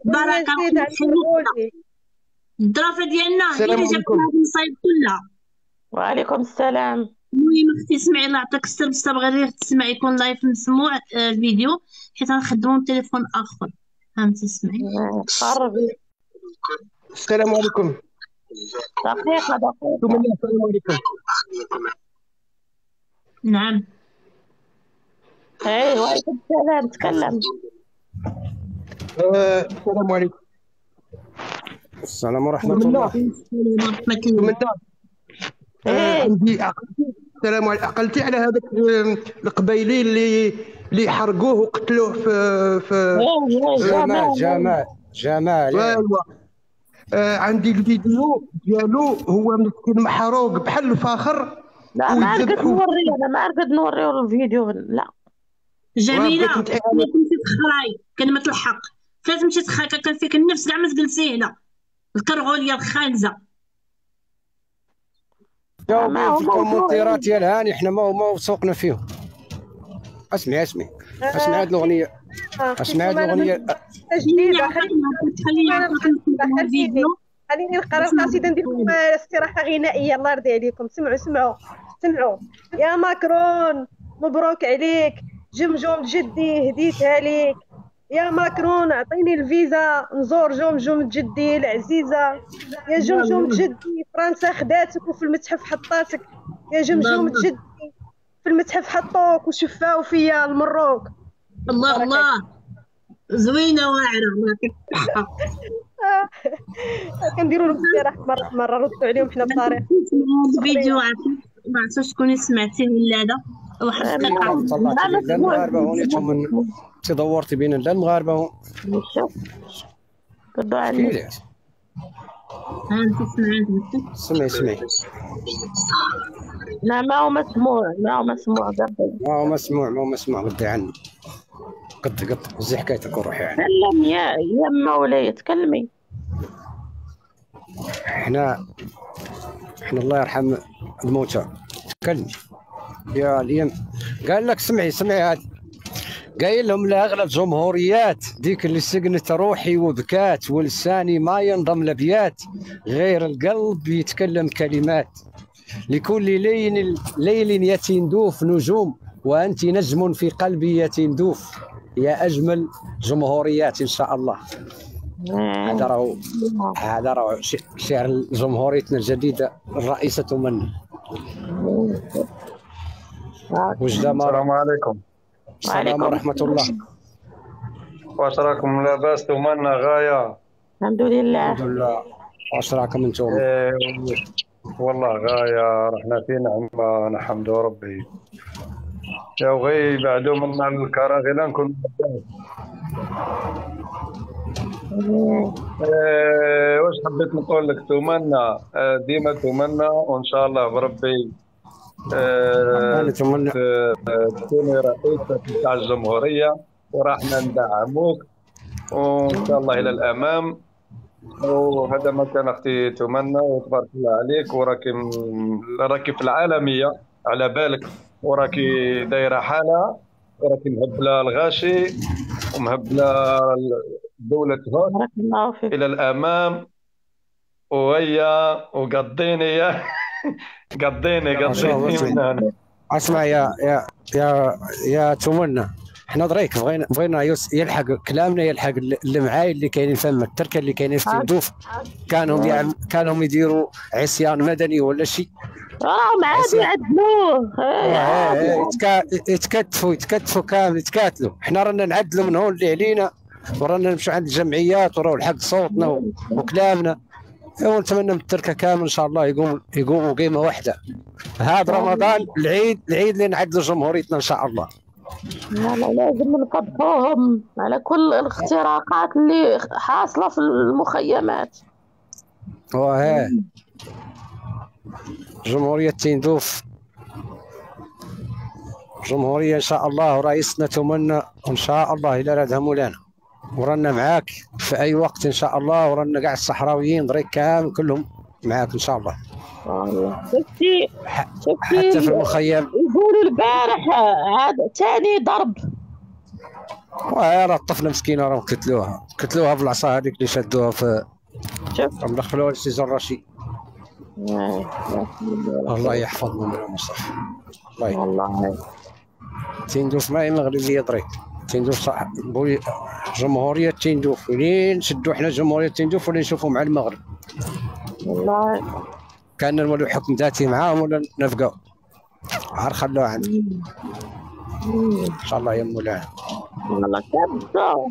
P: بركه الدرافه ديالنا هي اللي جابت هذا المصايب كلها.
A: وعليكم السلام.
P: المهم اختي اسمعي الله يعطيك السر، بس تبغي تسمعي يكون لايف مسموع الفيديو، حيت غنخدمو تليفون اخر. فهمتي؟ اسمعي.
A: قربي.
O: السلام عليكم.
A: دقيقة.
O: السلام عليكم.
P: نعم.
A: ايه وعليكم السلام، تكلم.
O: السلام عليكم.
M: السلام ورحمة الله.
O: عندي السلام عليكم. عقلتي على هذاك القبيلي اللي حرقوه وقتلوه في
M: جمال.
O: ايوا عندي الفيديو ديالو، هو مسكين محروق بحال الفاخر.
A: لا ما نقدر نوريه، انا ما نقدر نوريه الفيديو. لا
P: جميله كنتي تخراي كلمه الحق، فاش تمشي تخاكا كان فيك النفس كاع ما تجلسي هنا الكرغوليه الخانزه.
M: جاوبي في الكومنتيرات ديال هاني، حنا ما وثقنا فيهم. اسمعي هاد الاغنيه. اسمعي هاد الاغنيه
Q: جديده. خليني نقرا القصيده، ندير لكم استراحه غنائيه. الله يرضي عليكم. سمعوا يا ماكرون، مبروك عليك، جمجم جدي هديتها ليك. يا ماكرون اعطيني الفيزا نزور جمجم جدي العزيزه. يا جمجم جدي فرنسا خداتك وفي المتحف حطاتك. يا جمجم جدي في المتحف حطوك وشفاو فيا المروك.
P: الله زوينه واعره. الله يعطيك الصحه.
Q: كنديروا لهم استراحه مره ردوا عليهم حنا بطريقه.
P: الفيديو ما عرفتش شكون سمعتيه ولا لا. واحد الدقيقه
M: طلعتي لا المغاربه هون تدورتي بين لا المغاربه هون.
A: ردوا عليك.
M: سمعي
A: لا ما هو مسموع ما هو مسموع قبل
M: ما هو مسموع ودي عني قد زي حكايتك وروحي يعني.
A: تكلم يا مولاي تكلمي.
M: احنا الله يرحم الموتى تكلمي يا اليم. قال لك سمعي هذا قايل لهم لاغلب جمهوريات ديك اللي سجنت روحي وبكات ولساني ما ينضم لبيات غير القلب يتكلم كلمات لكل ليل يتندوف نجوم وأنت نجم في قلبي يتندوف يا أجمل جمهوريات إن شاء الله. هذا راهو شعر جمهوريتنا الجديدة الرئيسة تمنى.
R: السلام عليكم.
M: السلام ورحمة الله.
R: واش راكم لاباس تمنى غاية؟
A: الحمد لله.
M: الحمد لله. واش راكم انتم؟
R: والله غاية رحنا في نعمة نحمد ربي. يا وغي بعدو منا الكراغيلا نكون واش حبيت نقول لك تمنى ديما تمنى وان شاء الله بربي تكوني رئيسة تاع الجمهورية وراحنا ندعموك وان شاء الله الى الامام. وهذا ما كان اختي تمنى وتبارك الله عليك وراكي في العالمية على بالك وراكي دايره حالة وراكي مهبله الغاشي ومهبله دولة هوس الى الامام وهي وقضيني قضيني
M: اسمع يا تمنى احنا دريك بغينا يلحق كلامنا يلحق اللي معاي اللي كاينين فما التركه اللي كاينين في تندوف كانوا يديروا عصيان مدني ولا شيء
A: راهم عاد يعدلوه
M: يتكتفوا كامل يتكاتلوا. احنا رانا نعدلوا من هون اللي علينا ورانا نمشوا عند الجمعيات وراو الحق صوتنا وكلامنا ونتمنى من التركه كامل ان شاء الله يقوموا قيمه واحده هذا رمضان العيد اللي نعدلوا جمهوريتنا ان شاء الله.
A: لازم نقبحوهم على كل الاختراقات اللي حاصله في المخيمات.
M: جمهورية تندوف جمهورية إن شاء الله ورئيسنا تمنى إن شاء الله إلى رادها مولانا ورانا معاك في أي وقت إن شاء الله ورانا قاع الصحراويين دريك كامل كلهم معاك إن شاء الله.
A: شفتي
M: حتى في المخيم
A: يقولوا البارح عاد ثاني ضرب.
M: راه الطفلة مسكينة راهم كتلوها بالعصا هذيك اللي شدوها في دخلوها لسيزون رشيد. الله يحفظهم يا مصطفى.
A: والله
M: تندوف ما المغربية دريك تندوف صح جمهورية تندوف ولين نشدوا حنا جمهورية تندوف ولا نشوفوا مع المغرب.
A: والله
M: كان نولوا حكم ذاتي معاهم ولا نبقاو عار خلوه عندنا ان شاء الله يا مولانا.
A: والله كبسوا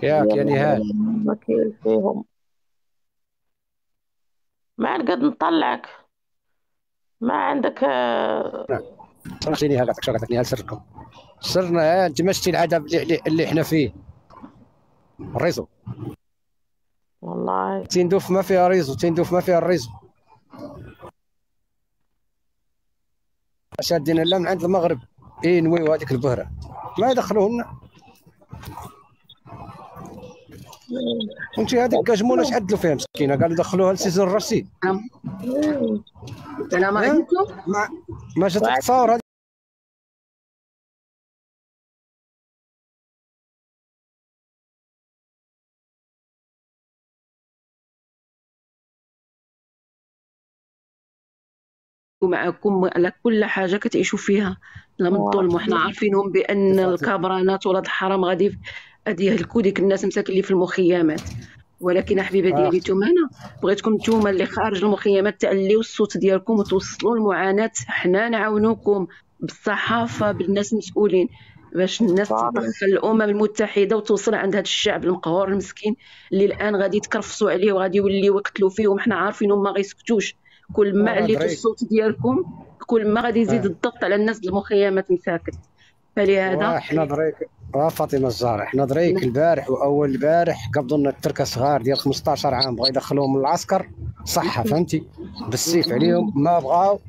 M: ياك يا نهاد
A: وكيل فيهم ما نقدر نطلعك ما عندك
M: صرتيني هكاك شو عطيتني سركم سرنا انت مشتي العذاب اللي احنا فيه الريزو.
A: والله
M: تندوف ما فيها ريزو تندوف ما فيها الريزو شادين لا من عند المغرب نويو هذيك البهره ما يدخلوهن. وانت هذيك كاجمونه اش عدلوا فيها مسكينه قالوا دخلوها لسيزون الرشيد.
S: انا ما عندكم
M: ما جات التصاور
S: معكم على كل حاجه كتعيشوا فيها لا من الظلم وحنا عارفينهم بان الكبرانات ولاد الحرام غادي يهلكوا ديك الناس مساكن اللي في المخيمات. ولكن حبيبه ديالي تمنى بغيتكم نتوما اللي خارج المخيمات تعليو الصوت ديالكم وتوصلوا المعاناه حنا نعاونوكم بالصحافه بالناس المسؤولين باش الناس تدخل الامم المتحده وتوصل عند هذا الشعب المقهور المسكين اللي الان غادي يتكرفصوا عليه وغادي يوليو يقتلوا فيه وحنا عارفينهم ما غيسكتوش كل ما
M: راه
S: عليتوا
M: دريك
S: الصوت ديالكم كل ما غادي يزيد الضغط على الناس المخيمات مساكن. فلهذا
M: وحنا دريك فاطمه الزهراء، حنا دريك البارح واول البارح قبضوا لنا التركه صغار ديال 15 عام بغا يدخلوهم للعسكر صح فهمتي بالسيف عليهم، ما بغاو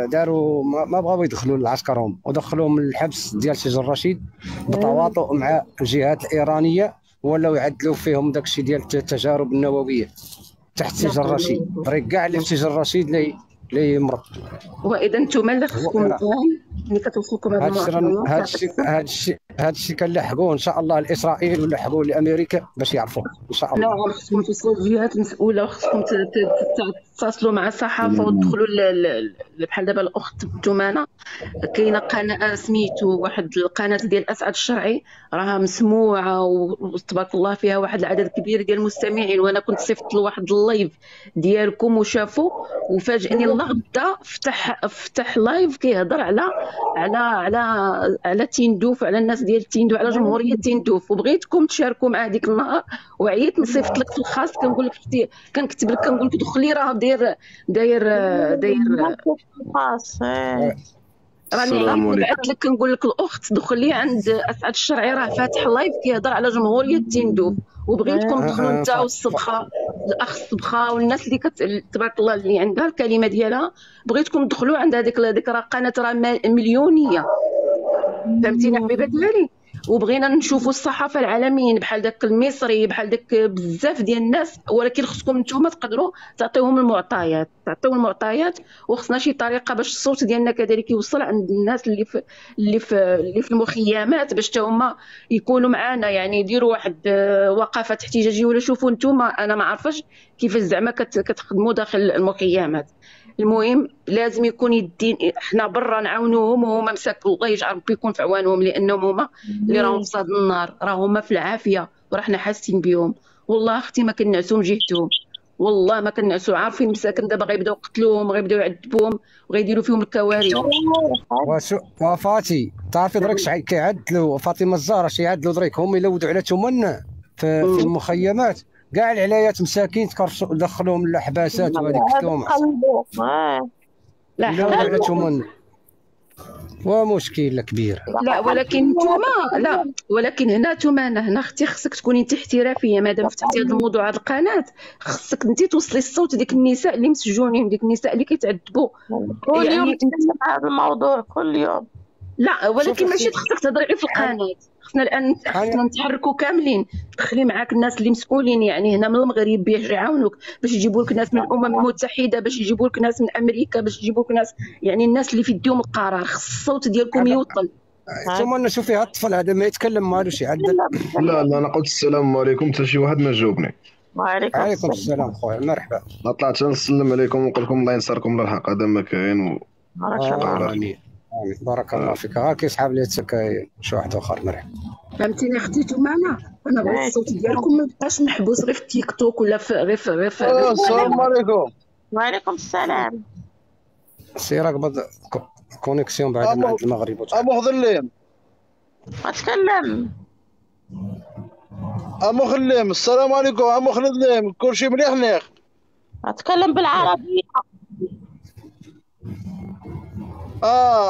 M: داروا ما بغاو يدخلوا للعسكر هم ودخلوهم للحبس ديال سجن رشيد بتواطؤ مع الجهات الايرانيه، ولاو يعدلوا فيهم داكشي ديال التجارب النوويه تحت سجن رشيد. دريك كاع اللي في سجن رشيد لي يمرض.
S: واذا نتوما اللي خصكم ملي كتوصلكم هذا
M: هذا الشيء كنلحقوه ان شاء الله لاسرائيل ونلحقوه لامريكا باش يعرفوا ان شاء الله.
S: لا خصكم توصلوا للجهات المسؤوله وخصكم تتصلوا مع الصحافه وتدخلوا بحال دابا الاخت تمانه كاينه قناه سميتو واحد القناه ديال اسعد الشرعي راها مسموعه وتبارك الله فيها واحد العدد كبير ديال المستمعين، وانا كنت صيفط له واحد اللايف ديالكم وشافوا وفاجئني الله غدا فتح لايف كيهضر على تيندوف، على الناس ديال تيندوف، على جمهوريه تيندوف، وبغيتكم تشاركوا معاه ديك النهار وعييت نصيفط لك في الخاص كنقول لك كنكتب لك كنقول لك دخلي راه داير
A: خاص
S: راني بعثت لك كنقول لك الاخت دخلي عند اسعد الشرعي راه فاتح لايف كيهضر على جمهوريه تيندوف، وبغيتكم تدخلوا انت والصبخه الاخ الصبخه والناس اللي تبارك الله اللي عندها الكلمه ديالها، بغيتكم تدخلوا عند هذيك راه قناه راه مليونيه فهمتيني حبيبه ديالي، وبغينا نشوفوا الصحافه العالميين بحال داك المصري بحال داك بزاف ديال الناس، ولكن خصكم نتوما تقدروا تعطيوهم المعطيات وخصنا شي طريقه باش الصوت ديالنا كذلك يوصل عند الناس اللي في المخيمات باش حتى هما يكونوا معنا، يعني يديروا واحد وقفات احتجاجيه. ولا شوفوا نتوما انا ما عارفاش كيفاش زعما كتخدموا داخل المخيمات. المهم لازم يكون يدين حنا برا نعاونوهم وهما مساك الله يجعل ربي يكون في عوانهم، لانهم هما اللي راهم في صاد النار، راهم في العافيه ورحنا حاسين بهم. والله اختي ما كنعسوا من جهتهم، والله ما كنعسوا، عارفين مساكن دابا غيبداو يقتلوهم غيبداو يعذبوهم وغيديروا فيهم الكوارث.
M: وفاتي تعرفي درك شحال كيعدلوا فاطمه الزهراء شي يعدلوا دريك هم يلودوا على تمنى في المخيمات كاع العلايات مساكين دخلوهم للحباسات وهذيك كلهم
S: لا
M: على تمنى ومشكله كبيره.
S: لا ولكن نتوما لا ولكن هنا تمانه هنا اختي خصك تكوني انت احترافيه، مادام فتحتي هذا الموضوع هذه القناه خصك انت توصلي الصوت ديك النساء اللي مسجونين ديك النساء اللي كيتعذبوا
A: كل يوم نتكلم هذا الموضوع كل يوم.
S: لا ولكن ماشي خصك تهضري غير في القناه، خصنا الان نتحركوا كاملين، تدخلي معاك الناس اللي مسؤولين يعني هنا من المغرب باش يعاونوك، باش يجيبوا لك ناس من الامم المتحده، باش يجيبوا لك ناس من امريكا، باش يجيبوا لك ناس يعني الناس اللي في يديهم القرار. خص الصوت ديالكم يوصل.
M: ثم انا شوفي هذا الطفل هذا ما يتكلم ما عادش يعدل.
T: لا انا قلت السلام عليكم حتى شي واحد ما جاوبني.
M: وعليكم السلام خويا مرحبا.
T: ما طلعتش نسلم عليكم ونقول لكم الله ينصركم للحق هذا ما كاين
M: امين بارك الله فيك. ها كيسحاب لي تسكاين شي واحد اخر مرحبا.
S: فهمتيني اختي تمانا، انا بغيت الصوت ديالكم ما يبقاش محبوس غير في تيك توك ولا في غير
T: السلام عليكم.
A: وعليكم السلام.
M: سير قبض كونيكسيون بعد من عند المغرب.
T: ابو خذليم
A: اتكلم.
T: ابو خليم السلام عليكم. ابو خذليم كلشي مليح نيخ.
A: اتكلم بالعربيه.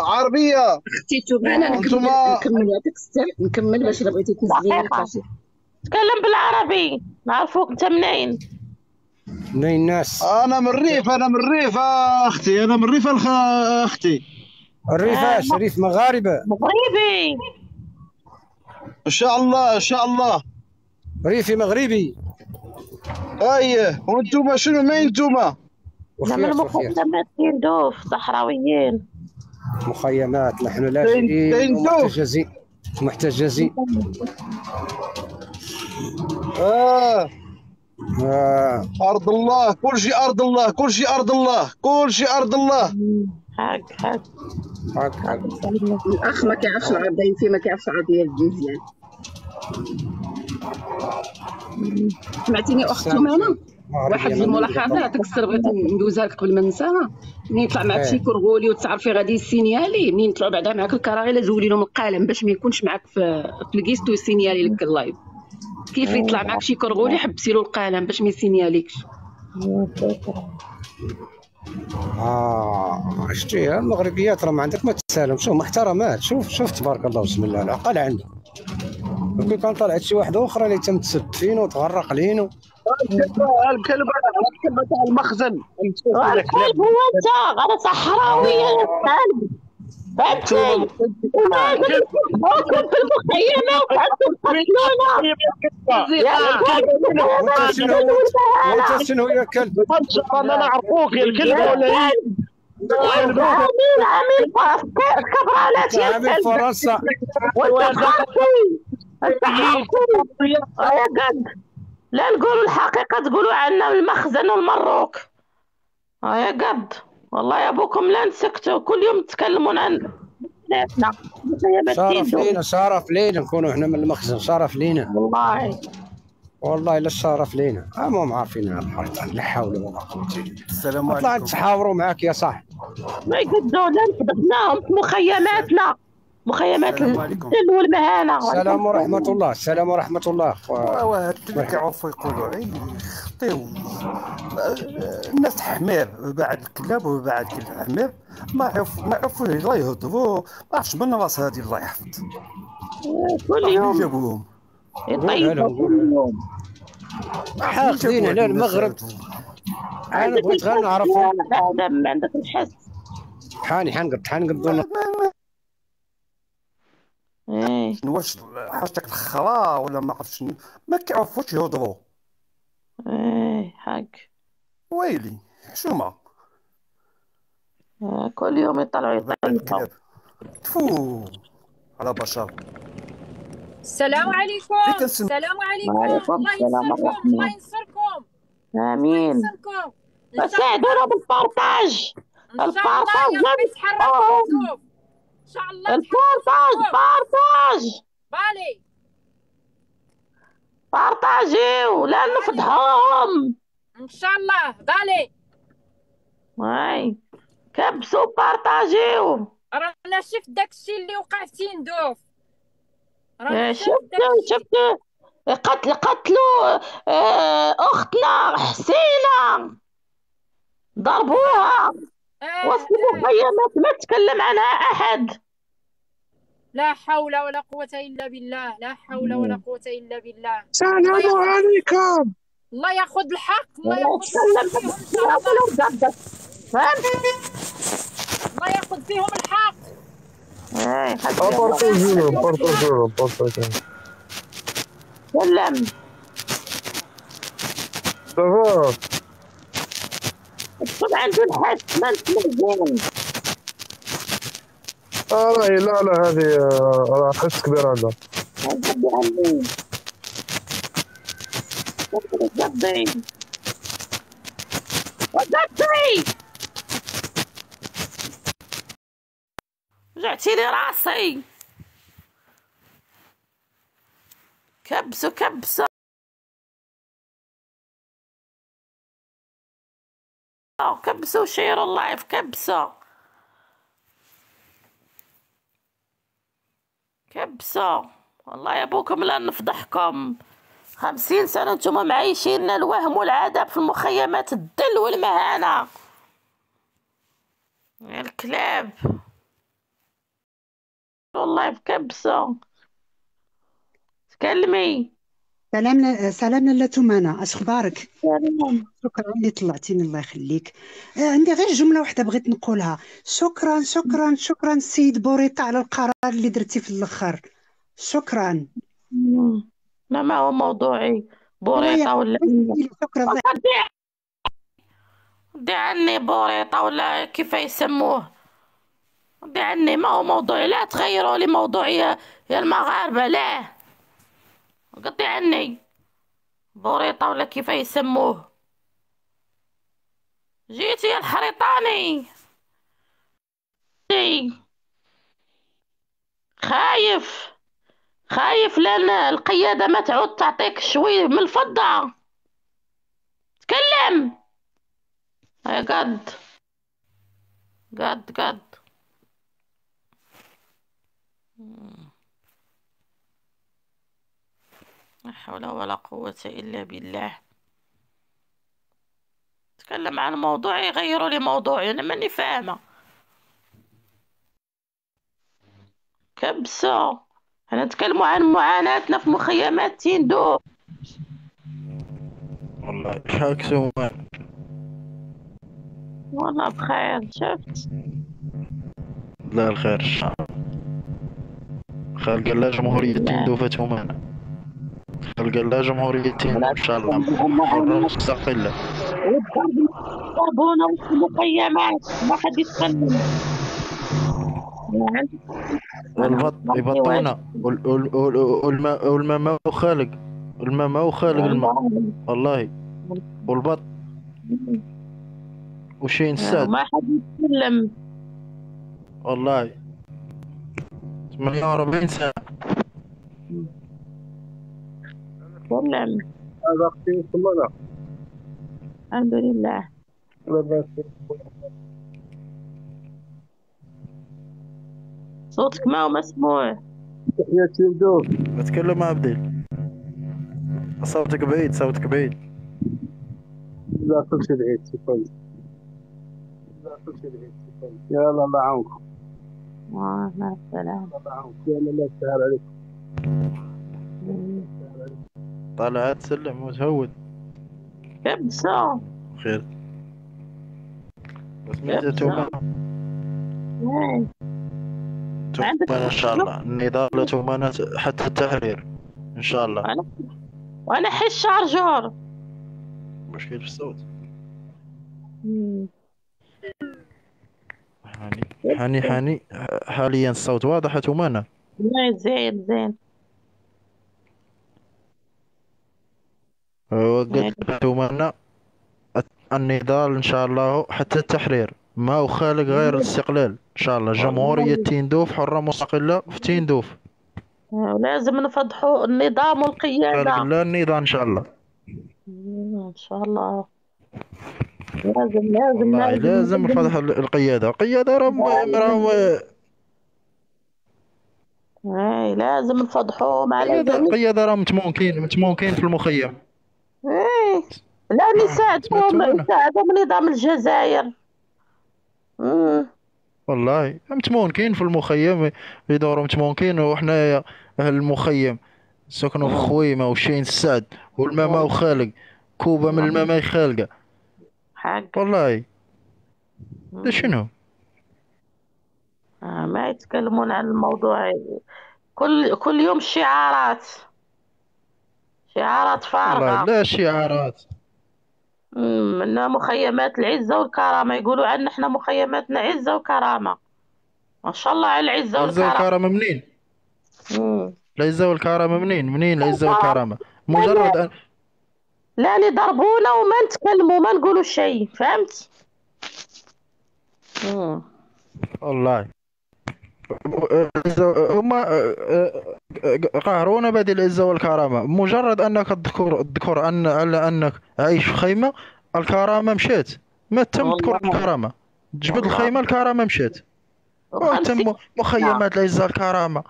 T: عربيه
S: اختي تمانه نكمل هذاك السر نكمل باش بغيتي تنزلي.
A: تكلم بالعربي نعرفوك انت منين
M: الناس.
T: انا من الريف اختي انا من الريف اختي.
M: الريف ريف مغاربه
A: مغربي
T: ان شاء الله
M: ريفي مغربي.
T: اييه وانتم شنو مين انتم؟
A: من المخيمات تيندوف صحراويين.
M: مخيمات نحن لاجئين محتجزين.
T: ارض الله كل شيء ارض الله
A: حق
S: الاخ ما كيعرفش العربيه ما كيعرفش العربيه مزيان. سمعتيني اخت تمانه واحد الملاحظه هذاك السر بغيت ندوزها لك قبل ما ننساها. منين يطلع معك شي كرغولي وتعرفي غادي يسينيالي، منين يطلعوا بعدا معك الكراغيله زولي لهم القلم باش ما يكونش معك في الكيستو يسينيالي لك اللايف. كيف يطلع معك شي كرغولي حبسي له القلم باش ما يسينياليكش.
M: شتي المغربيات راه ما عندك ما تسالم، شوف محترمات، شوف تبارك الله بسم الله العقل عندهم. وكي كان طلعت شي واحده اخرى اللي تم تسب فينا وتغرق لينا.
T: الكلب تاع المخزن.
A: الكلب هو انت، انا صحراوي يا كلب، فهمتني؟ ونازل نحكم في المخيمه وتعدوا تقتلونا يا كلب.
M: وانت شنو يا كلب؟
T: انا نعرفوك يا الكلب ولا ايه؟
A: عامل كبرانات يا
M: عامل فرنسا
A: وانت يا قد لا نقولوا الحقيقة تقولوا عنا المخزن والمروك. يا قد والله يا ابوكم لا نسكتوا، كل يوم تتكلمون عن بلادنا.
M: شرف لينا نكونوا احنا من المخزن، شرف لينا والله لا الشرف لينا. هم عارفين على الحريطه، لا حول ولا قوه الا بالله. السلام عليكم. طلعت تحاوروا معاك يا صاحبي،
A: ما يقدونا نفضحناهم في مخيماتنا، مخيمات الذل والمهانه.
M: السلام ورحمه الله. السلام ورحمه الله.
I: هاد اللي كيعرفوا يقولوا يخطيو الناس حمير، بعد الكلاب وبعد الحمير ما يعرفوا لا يهضروا، ما عرفتش من راس هادي الله يحفظ.
A: كل يوم
I: جابوهم
A: يطيبوا كل يوم
M: حاقدين على المغرب. انا بغيت غير نعرفوا
A: هذا ما عندك الحس.
M: حنقدوا
I: واش حاجتك الخرا ولا ما عرفتش، ما كيعرفوش يهضروا.
A: حق
I: ويلي حشومه،
A: كل يوم يطلعوا يطيبوا.
I: تفو على بشر.
U: السلام عليكم. السلام عليكم. الله ينصركم، الله ينصركم.
A: امين. ساعدونا بالبارطاج. البارطاج
U: ان شاء الله.
A: البارطاج
U: بالي
A: بارطاجيو لا نفضحوهم
U: ان شاء الله. بالي
A: واي كبسوا بارطاجيو.
U: رانا شفت داكشي اللي وقع في تندوف.
A: شفت قتلوا اختنا حسينه، ضربوها وسط المخيمات ما تكلم عنها احد.
U: لا حول ولا قوة الا بالله، لا حول ولا قوة الا بالله.
T: السلام عليكم.
U: الله ياخذ الحق، الله ياخذ الله ياخذ فيهم الحق.
A: سلم
T: صافا
A: الكل عنده الحس ما نتمزين.
T: راهي لا هذه راه حس كبير عندها.
A: رجعتي لي راسي. كبسوا كبسوا شير اللايف. كبسوا والله يا ابوكم لا نفضحكم. 50 سنة انتم معيشين الوهم والعذاب في المخيمات، الذل والمهانة يا الكلاب. والله كبسة. تكلمي.
V: سلام لاله تمانة، اش اخبارك؟ شكرا اللي طلعتيني الله يخليك. عندي غير جمله واحده بغيت نقولها. شكرا السيد بوريطه على القرار اللي درتي في الاخر. شكرا.
A: لا ما هو موضوعي بوريطه ولا
V: شكرا.
A: ودي عني بوريطه ولا كيف يسموه، ودي عني ما هو موضوعي. لا تغيروا لي موضوعي يا المغاربه، لا قطي عني بوريطه ولا كيف يسموه. جيتي يا الحريطاني. خايف لان القيادة ما تعود تعطيك شوي من الفضة. تكلم يا قد لا حول ولا قوة إلا بالله. نتكلم عن موضوع يغيروا لي موضوعي، انا ماني فاهمه. كبسه. احنا نتكلموا عن معاناتنا في مخيمات تيندوف.
B: والله شحال كسومان.
A: والله بخير. شفت
B: لا الخير ان شاء الله. خلق الله جمهورية تندوف تومانا. خلق الله جمهورية تندوف ان شاء الله حرة مستقلة.
A: ضربونا وسط المخيمات ما حد يتكلم.
B: والبط يبطونا والماء ما هو خالق. الماء ما هو خالق الماء والله. والبط وشي نساد
A: ما حد يتكلم
B: والله. 48 ساعة.
A: تكلم.
R: هذا اختي وصلنا.
A: الحمد لله. صوتك ما هو مسموع.
R: تحية تندوف.
B: بتكلم مع عبديل. صوتك بعيد صوتك بعيد.
R: لا كل شيء بعيد سيكون. لا كل شيء بعيد سيكون. يلا الله يعاونكم.
A: مع السلامة.
R: الله يعاونكم. يلا الله يسهل عليكم.
B: طلعت سلم وتهود.
A: كبسة.
B: خير. بس ميزة تومان. تومان ان شاء الله. النضال تومان حتى التحرير ان شاء الله.
A: وانا حش شارجور.
B: مشكل في الصوت. حاني حاليا الصوت واضح تومانا.
A: زين زين.
B: وقلت تومانا النضال ان شاء الله حتى التحرير. ما هو خالق غير الاستقلال ان شاء الله. جمهورية تيندوف حرة مستقلة في تيندوف.
A: ولازم نفضحوا النظام والقيادة.
B: خالق الله النظام ان شاء الله.
A: ان شاء الله. لازم
B: نفضح القيادة. القيادة راهم
A: اي لازم نفضحوهم على
B: القيادة راهم متمونكين في المخيم.
A: اي لا نساعدهم نظام الجزائر.
B: والله متمونكين في المخيم يدوروا متمونكين. وحنا اهل المخيم سكنوا في خويمة وشين السعد والماء ما هو خالق. كوبا من الماء ما خالقة
A: حق
B: والله. ده شنو؟
A: ما يتكلمون عن الموضوع. كل يوم شعارات فارغة.
B: لا شعارات.
A: منا مخيمات العزة والكرامة. يقولوا عنا احنا مخيماتنا عزة وكرامة. ما شاء الله على العزة
B: والكرامة. منين؟ العزة والكرامة منين العزة والكرامة؟ مجرد
A: لا ضربونا وما نتكلموا ما نقولوا شيء. فهمت؟
B: والله هما قهرونا بعد العزة والكرامة. مجرد انك تذكر على انك عايش في خيمة الكرامة مشات. ما تم تذكر الكرامة تجبد الخيمة الكرامة مشات. وتم مخيمات العزة والكرامة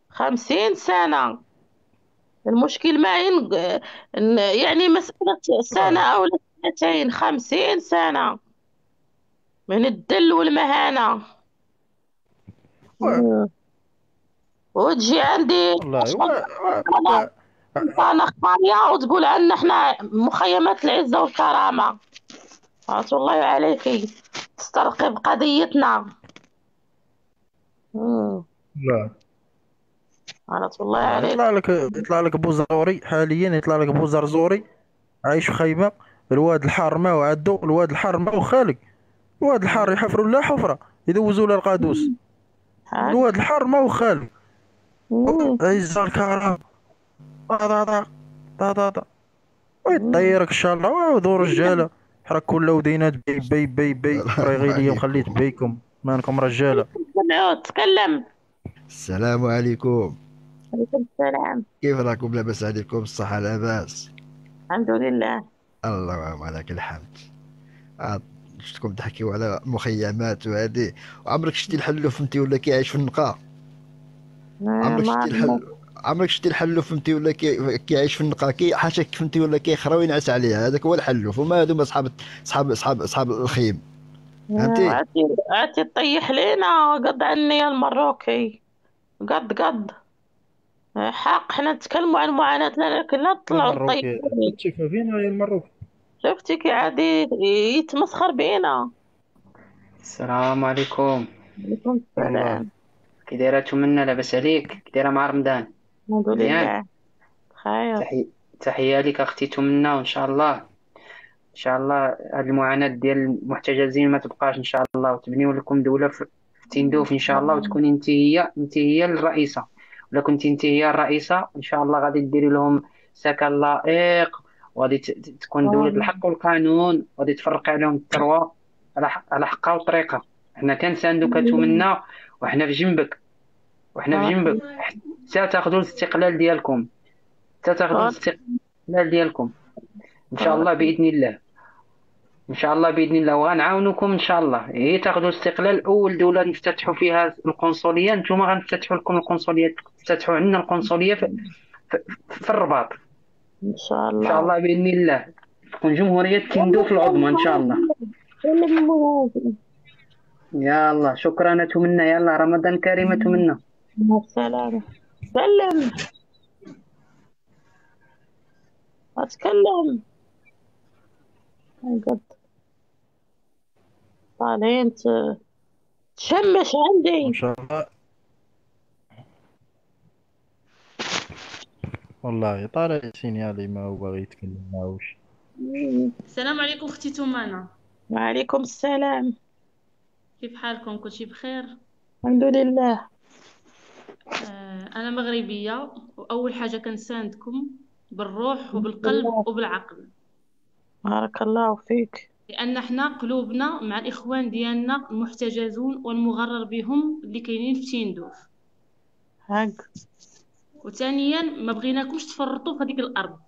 A: 50 سنة. المشكل ما يعني مسألة سنة أو سنتين. 50 سنة من الذل والمهانة. وتجي عندي أنا خالية وتقول عنا احنا مخيمات العزة والكرامة. عطوا الله عليك تسترقب قضيتنا.
B: لا
A: عطوا الله عليك.
B: يطلع لك بوزروري حاليا. يطلع لك بوزرزوري عايش في خيمة. الواد الحار ما وعدو. الواد الحار ما وخالق. الواد الحار يحفروا له حفرة يدوزوا له القادوس. الواد الحار ما وخالق. عزة الكرامة طا ويطيرك ان شاء الله. ودور رجاله حرك كل ودينات بي راه غير ليا مخليت بيكم مالكم رجاله.
A: تكلم.
D: السلام عليكم.
A: عليكم السلام.
D: كيف راكم؟ لاباس عليكم؟ الصحة لاباس؟
A: الحمد لله.
D: اللهم لك الحمد. شفتكم تحكيو على مخيمات وهذه. عمرك شتي الحلوف انت ولا كيعيش في النقا؟ عمرك شتي الحلوف فهمتي ولا كيعيش في النقا حاشاك فهمتي ولا كيخرا وينعس عليها، هذاك هو الحلوف، وما هذوما اصحاب الخيم فهمتي.
A: عرفتي تطيح لينا قد عني يا المروكي، قد حق حنا نتكلموا عن معاناتنا لكن لا تطلعوا
B: المروكي
A: تطيحوا.
B: تشوفها فينا يا المروكي.
A: شفتي كي عادي يتمسخر بينا.
C: السلام عليكم.
A: عليكم السلام.
C: كي دايرة منا لاباس عليك؟ كي دايرة مع رمضان؟
A: الحمد لله بخير.
C: تحية لك اختي تمنى، وان شاء الله ان شاء الله هاد المعاناة ديال المحتجزين ما تبقاش ان شاء الله، وتبنيو لكم دولة في تندوف ان شاء الله، وتكوني انت هي الرئيسة، ولا كنتي انت هي الرئيسة ان شاء الله غادي ديري لهم سكن لائق، وغادي تكون دولة الحق والقانون، وغادي تفرق عليهم الثروة على حقها وطريقها. حنا كنساندوك تمنى، وحنا في جنبك حتى تاخذوا الاستقلال ديالكم، ان شاء الله باذن الله، ان شاء الله باذن الله، وغنعاونوكم ان شاء الله. هي تاخذوا الاستقلال، اول دوله نفتتحوا فيها القنصليه نتوما غنفتتحوا لكم القنصليه، تفتحوا عندنا القنصليه في الرباط
A: ان شاء الله،
C: ان شاء الله باذن الله، تكون جمهوريه تندوف العظمى ان شاء الله. يلا شكرا تمنى، يلا رمضان كريم تمنى.
A: مع السلامه. سلم اتكلم قد طالعين تشمش عندي
B: ان شاء الله. والله طالع سينيالي ما هو باغي يتكلم معاوش.
F: السلام عليكم اختي تمانة.
A: وعليكم السلام.
F: كيف حالكم؟ كلشي بخير؟
A: الحمد لله.
F: انا مغربيه، واول حاجه كنساندكم بالروح وبالقلب وبالعقل.
A: بارك الله فيك.
F: لان حنا قلوبنا مع الاخوان ديالنا المحتجزون والمغرر بهم اللي كاينين في تيندوف.
A: هاك.
F: وثانيا ما بغيناكمش تفرطوا في هذيك الارض.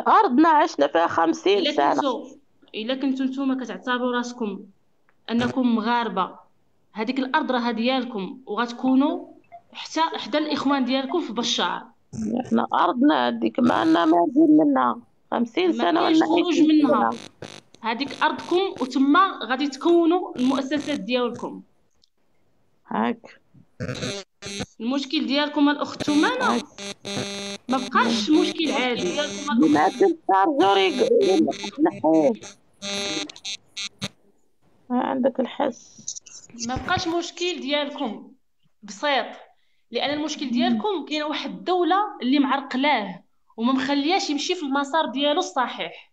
A: ارضنا عشنا فيها 50 سنه.
F: الا كنتو نتوما كتعتبروا راسكم انكم مغاربه، هذيك الارض راها ديالكم، وغتكونوا حتى الاخوان ديالكم في بشار.
A: احنا ارضنا هذيك ما لنا مازال منها 50 سنه ولا
F: خروج منها. هذيك ارضكم، وتما غادي تكونوا المؤسسات ديالكم.
A: هاك.
F: المشكل ديالكم الاخت تمانة ما بقاش مشكل عادي.
A: ما تنتظري عندك الحس.
F: ما بقاش مشكل ديالكم بسيط، لان المشكل ديالكم كاين واحد الدوله اللي معرقلاه وما مخلياش يمشي في المسار ديالو الصحيح.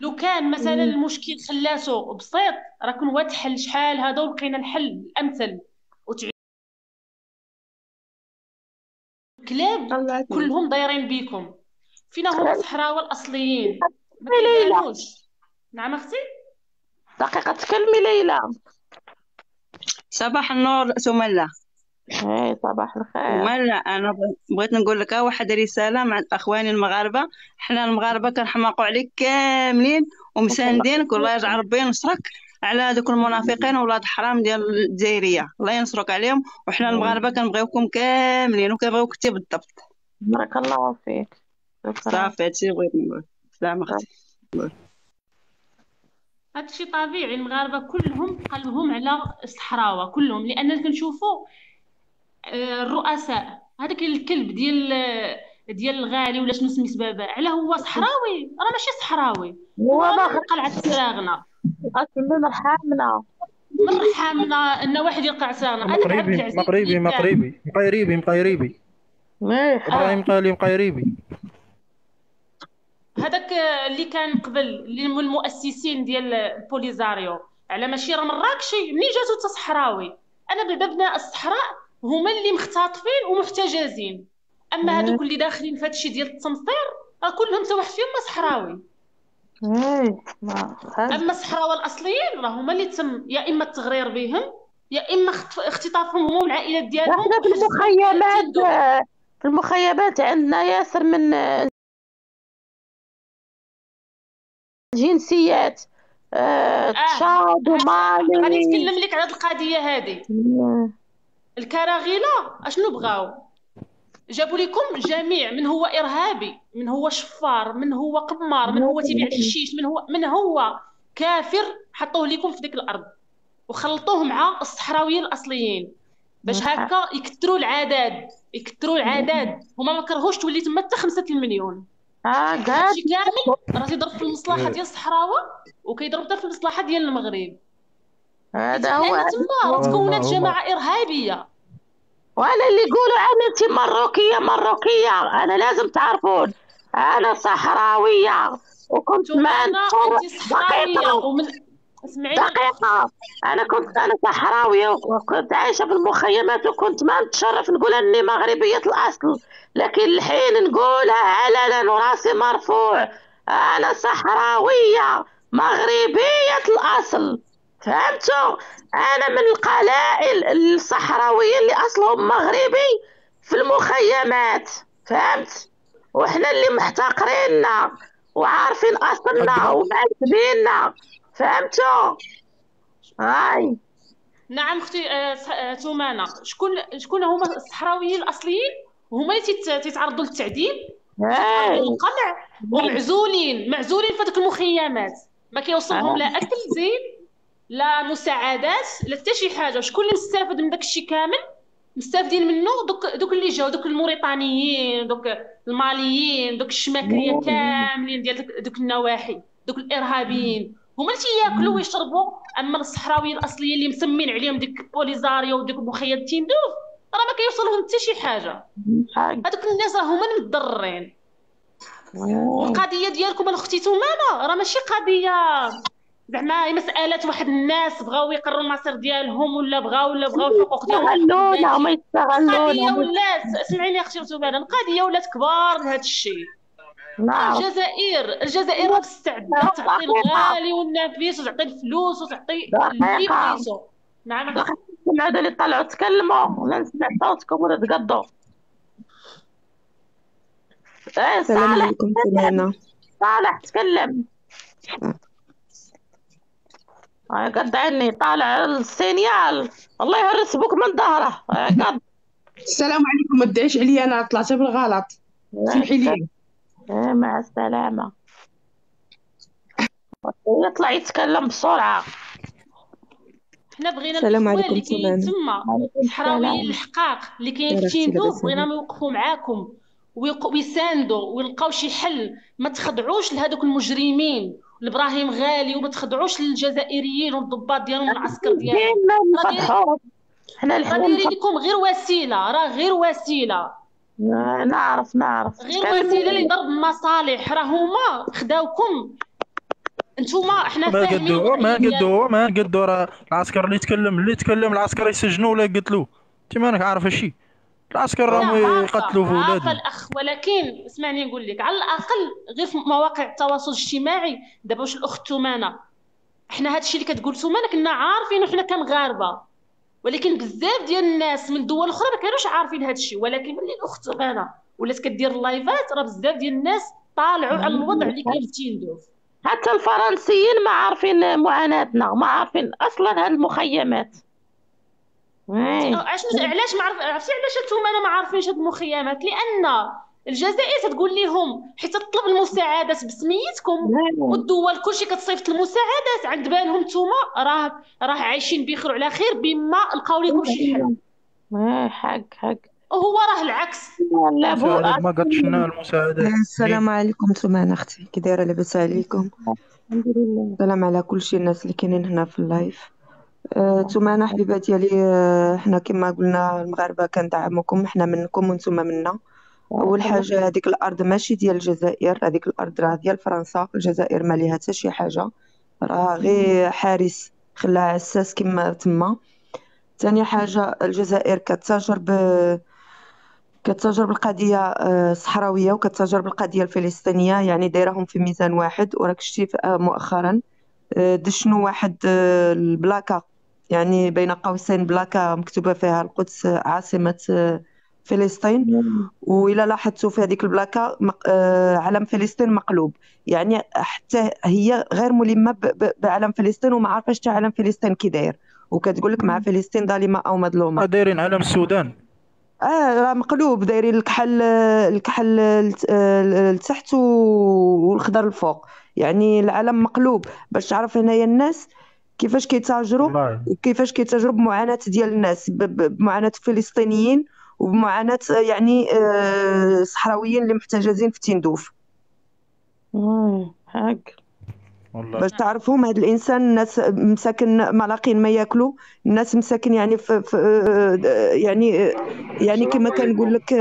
F: لو كان مثلا المشكل خلاتو بسيط راه كون هو تحل شحال هذا، ولقينا الحل الامثل. كلاب كلهم دايرين بيكم، فينا هما الصحراوه الاصليين ما كيبانوش. نعم اختي.
A: دقيقه تكلمي ليلى.
W: صباح النور سملة.
A: صباح الخير.
W: سملة، انا بغيت نقول لك واحد رساله مع اخواني المغاربه. حنا المغاربه كنحماقوا عليك كاملين ومساندينك، والله يجعل ربي ينصرك على هذوك المنافقين ولاد حرام ديال الجزائريه، الله ينصرك عليهم. وحنا المغاربه كنبغيوكم كاملين وكنبغيوك انت بالضبط.
A: بارك الله فيك.
W: صافي هادشي بغيت نقول. سلام اختي.
F: هادشي طبيعي، المغاربه كلهم قلبهم على الصحراوه كلهم، لان كنشوفوا الرؤساء هذاك الكلب ديال الغالي ولا شنو سميت بابا، على هو صحراوي راه ماشي صحراوي، هو من قلعه سراغنا.
A: من رحامنا
F: ان واحد يلقى سراغنا.
B: مقيريبي ابراهيم قالي مقيريبي.
F: هذاك اللي كان قبل اللي من المؤسسين ديال البوليزاريو على مسيره مراكشي، منين جاتو صحراوي. انا ببناء الصحراء هما اللي مختطفين ومحتجزين، اما هذوك اللي داخلين في هادشي ديال التمطير راه كلهم حتى واحد فيهم ما صحراوي. اما الصحراوه الاصليين راه هما اللي تم يا اما التغرير بهم يا اما اختطافهم هما والعائلات ديالهم.
A: احنا في المخيمات عندنا ياسر من جنسيات تشاد ومالي.
F: غادي نتكلم لك على هذه القضيه هذه. الكراغيله اشنو بغاو؟ جابوا لكم جميع من هو ارهابي، من هو شفار، من هو قمار، من هو تيبيع الحشيش، من هو كافر، حطوه لكم في ديك الارض وخلطوه مع الصحراويين الاصليين باش هكا يكثروا العدد. هما ما كرهوش تولي تما حتى 5 المليون. هادشي كامل راه تيضرب في المصلحه ديال الصحراوه وكيضرب حتى في المصلحه ديال المغرب.
A: هذا هو
F: تما تكونت جماعه ارهابيه.
A: وانا اللي يقولوا عني مروكيه، انا لازم تعرفون انا صحراويه وكنت دقيقة. أنا صحراوية وكنت عايشة في المخيمات وكنت ما نتشرف نقول أني مغربية الأصل، لكن الحين نقولها علنا وراسي مرفوع. أنا صحراوية مغربية الأصل، فهمتوا؟ أنا من القلائل الصحراوية اللي أصلهم مغربي في المخيمات، فهمت؟ وإحنا اللي محتقريننا وعارفين أصلنا ومعتبيننا، فهمتوا؟ هاي
F: نعم اختي ثمانة. شكون هما الصحراويين الاصليين؟ هما اللي تيتعرضوا للتعذيب، للقمع، ومعزولين في هذوك المخيمات، ما كيوصلهم لا اكل زين لا مساعدات لا حتى شي حاجه. شكون اللي مستافد من داك الشيء كامل؟ مستافدين منه دوك اللي جاو، دوك الموريتانيين، دوك الماليين، دوك الشماكريه كاملين ديال دوك النواحي، دوك الارهابيين هما اللي تياكلوا ويشربوا. اما الصحراويين الاصليين اللي مسمين عليهم ديك بوليزاريو وديك مخيم تيندوف راه ما كيوصلهم حتى شي حاجه. هذوك الناس راه هما المضرين. والقضيه ديالكم الاختي ثمانه راه ماشي قضيه زعما مساله واحد الناس بغاو يقروا المصير ديالهم ولا بغاو الحقوق ديالهم،
A: ما يستغلونا.
F: القضيه ولات، سمعيني اختي ثمانه، القضيه ولات كبار لهذا الشيء. الجزائر مستعده تعطي الغالي والنفيس وتعطي الفلوس وتعطي اللي بغيتو. نعم
A: هذا اللي طلعوا تكلموا ولا نسمع صوتكم ولا تقضوا.
G: السلام عليكم ثمانة.
A: صالح تكلم. قد عني طالع السينيال، الله يهرس بوك من ظهره. قد
G: السلام عليكم. ما تدعيش عليا، انا طلعت بالغلط، سمحي لي.
A: مع السلامة. يطلع يتكلم بسرعة.
F: حنا بغينا
G: السلام
F: الاخوان
G: عليكم
F: اللي كاين
G: ثمانة.
F: تما الصحراويين الحقاق اللي كاين في تيندوف، بغيناهم يوقفوا معاكم ويساندوا ويلقاو شي حل. ما تخضعوش لهذوك المجرمين لابراهيم غالي، وما تخضعوش للجزائريين والضباط ديالهم والعسكر ديالهم.
A: حنا
F: الحين دايرين لكم غير وسيله، راه غير وسيله.
A: نعرف
F: غير وسيله لضرب المصالح. راه هما خداوكم انتوما. حنا فاهمين
B: ما قدوا راه العسكر اللي يتكلم العسكر يسجنوا ولا يقتلوه. انت مالك عارفه شي؟ العسكر راهم يقتلوا في ولادنا.
F: الاخ، ولكن اسمعني نقول لك، على الاقل غير في مواقع التواصل الاجتماعي دابا واش الاخت ثمانه، حنا هذا الشيء اللي كتقول ثمانه كنا عارفين وحنا كمغاربه، ولكن بزاف ديال الناس من دول اخرى ما كانوش عارفين هذا الشيء. ولكن ملي الاخت ثمانه ولات كدير اللايفات راه بزاف ديال الناس طالعوا على الوضع اللي كاين في تيندوف.
A: حتى الفرنسيين ما عارفين معاناتنا، ما عارفين اصلا هاد المخيمات.
F: علاش ما عرفتي علاش انتم انا ما عارفينش هاد المخيمات؟ لان الجزائر تقول لهم حيت تطلب المساعدات بسميتكم، والدول كلشي كتصيفط المساعدات عند بالهم نتوما راه عايشين بخير وعلى خير بما لقاو لكم شي حل.
A: حق
F: وهو راه العكس.
B: ما قدشنا المساعدات.
G: السلام عليكم ثمانة اختي، كي دايره؟ لاباس عليكم؟
A: الحمد لله.
G: السلام على كل شي الناس اللي كاينين هنا في اللايف. ثمانة حبيبه ديالي، حنا كما قلنا المغاربه كندعموكم، حنا منكم وانتم منا. اول حاجه هذيك الارض ماشي ديال الجزائر، هذيك الارض راه ديال فرنسا. الجزائر ما ليها حتى شي حاجه، راه غير حارس خلاها عساس كما تما. ثاني حاجه الجزائر كتتاجر بالقضيه الصحراويه وكتتاجر بالقضيه الفلسطينيه، يعني دايرهم في ميزان واحد. وراك شتي مؤخرا دشنوا واحد البلاكه، يعني بين قوسين بلاكه مكتوبه فيها القدس عاصمه فلسطين. وإلا لاحظتوا في هذيك البلاكه علم فلسطين مقلوب، يعني حتى هي غير ملمه بعلم فلسطين وما عارفه حتى علم فلسطين كي داير. وكتقول لك مع فلسطين ظالمه او مظلومه.
B: دايرين علم السودان.
G: راه مقلوب، دايرين الكحل لتحت والخضر الفوق، يعني العالم مقلوب. باش تعرف هنايا الناس كيفاش كيتاجروا وكيفاش كيتاجروا بمعاناة ديال الناس، بمعاناة الفلسطينيين وبمعاناة يعني صحراويين اللي محتجزين في تندوف.
A: هاك
G: باش تعرفهم هاد الانسان، الناس مساكن ما لاقين ما ياكلوا، الناس مساكن يعني يعني كما كنقول لك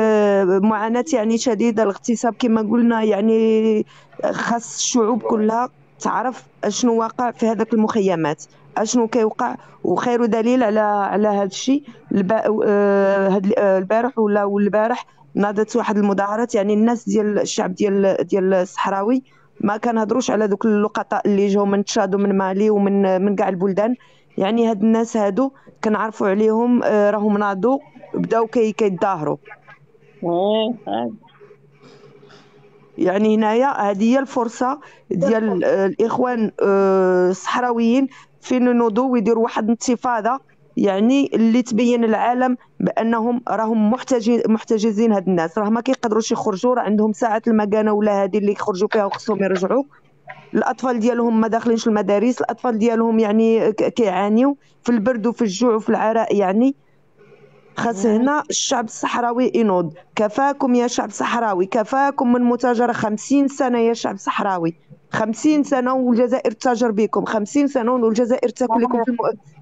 G: معاناة يعني شديدة. الاغتصاب كما قلنا يعني خاص الشعوب كلها تعرف اشنو واقع في هذاك المخيمات، اشنو كيوقع. وخير دليل على هذا الشيء البارح ولا البارح ناضت واحد المظاهرات، يعني الناس ديال الشعب ديال الصحراوي ما كنهضروش على دوك اللقطاء اللي جاو من تشاد ومن مالي ومن كاع البلدان. يعني هاد الناس هادو كنعرفوا عليهم راهم ناضوا بداو كيتظاهروا. يعني هنايا هذه هي الفرصه ديال الاخوان الصحراويين فين ينوضوا ويديروا واحد الانتفاضه، يعني اللي تبين العالم بانهم راهم محتجزين. هاد الناس راه ما كيقدروش يخرجوا، راه عندهم ساعه المكانه ولا هذه اللي يخرجوا فيها وخصهم يرجعوا. الاطفال ديالهم ما داخلينش المدارس، الاطفال ديالهم يعني كيعانيوا في البرد وفي الجوع وفي العراء. يعني خاص هنا الشعب الصحراوي ينوض. كفاكم يا شعب صحراوي، كفاكم من متاجرة 50 سنة يا شعب صحراوي. 50 سنة والجزائر تاجر بكم، 50 سنة والجزائر تاكل لكم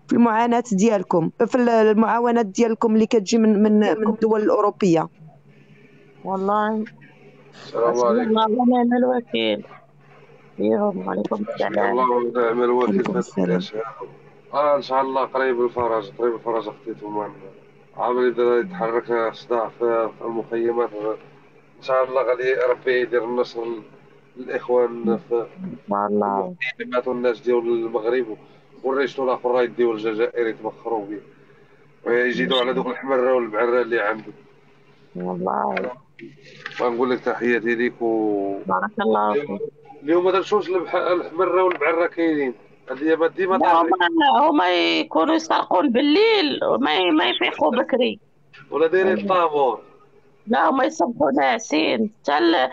G: في المعاناة ديالكم، في المعاونات ديالكم اللي كتجي من الدول الأوروبية.
A: والله
L: السلام عليكم.
A: الله ونعم الوكيل. يوم عليكم السلام.
L: الله ونعم الوكيل في هذه الاشياء. ان شاء الله قريب الفرج، قريب الفرج اختي ثمان. عمري بدا يتحرك صداع في المخيمات. ان شاء الله غادي ربي يدير النصر للاخوان في المخيمات والناس ديال المغرب، والرجل الاخر راه يديو الجزائر يتبخروا به ويزيدوا على دوك الحمره والبعره اللي عندهم.
A: والله
L: غنقول لك تحياتي ليك
A: بارك الله فيك.
L: اليوم ما درتوش الحمره والبعره كاينين، هذه ما ديما
A: هما يكونوا يسرقون بالليل ما يفيقوا بكري،
L: ولا دايرين الطابور.
A: لا هما يصبحوا ناعسين حتى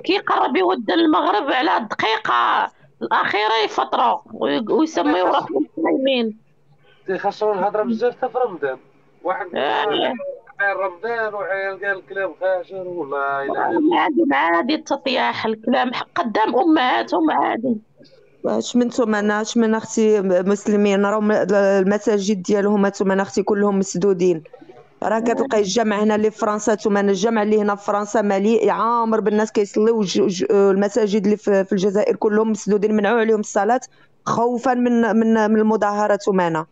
A: كي قرب يود المغرب على الدقيقة الأخيرة يفطروا ويسميو روحهم صايمين.
L: خاصو الهضره بزاف حتى في رمضان. واحد رمضان وعيال قال الكلام خاشر والله الا
A: عادي عادي التطياح الكلام قدام امهاتهم عادي.
G: اش من اختي مسلمين راهم المساجد ديالهم ثم اختي كلهم مسدودين. راه كتلقاي الجامع هنا اللي في فرنسا ثم الجامع اللي هنا في فرنسا مليء عامر بالناس كيصليو. المساجد اللي في الجزائر كلهم مسدودين، منعوا عليهم الصلاه خوفا من المظاهرات ثم هنا.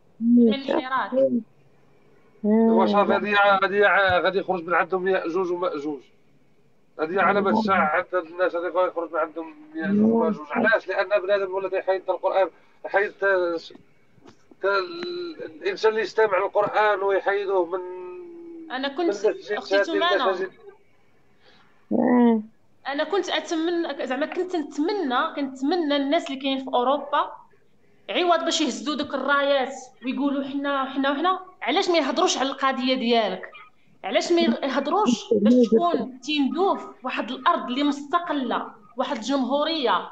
L: واش غادي يخرج من عندهم ياجوج وماجوج. هذه علامة الساعة عند الناس، هذي يخرج من عندهم ياجوج وماجوج. علاش؟ لأن بنادم ولا يحيد القرآن، يحيد الإنسان اللي يستمع للقرآن ويحيدوه من.
F: أنا كنت أختي تمانة، أنا كنت أتمنى زعما كنت نتمنى الناس اللي كاينين في أوروبا عوض باش يهزوا دوك الرايات ويقولوا حنا علاش ما يهضروش على القضيه ديالك؟ علاش ما يهضروش باش تكون تندوف واحد الارض اللي مستقله، واحد الجمهوريه.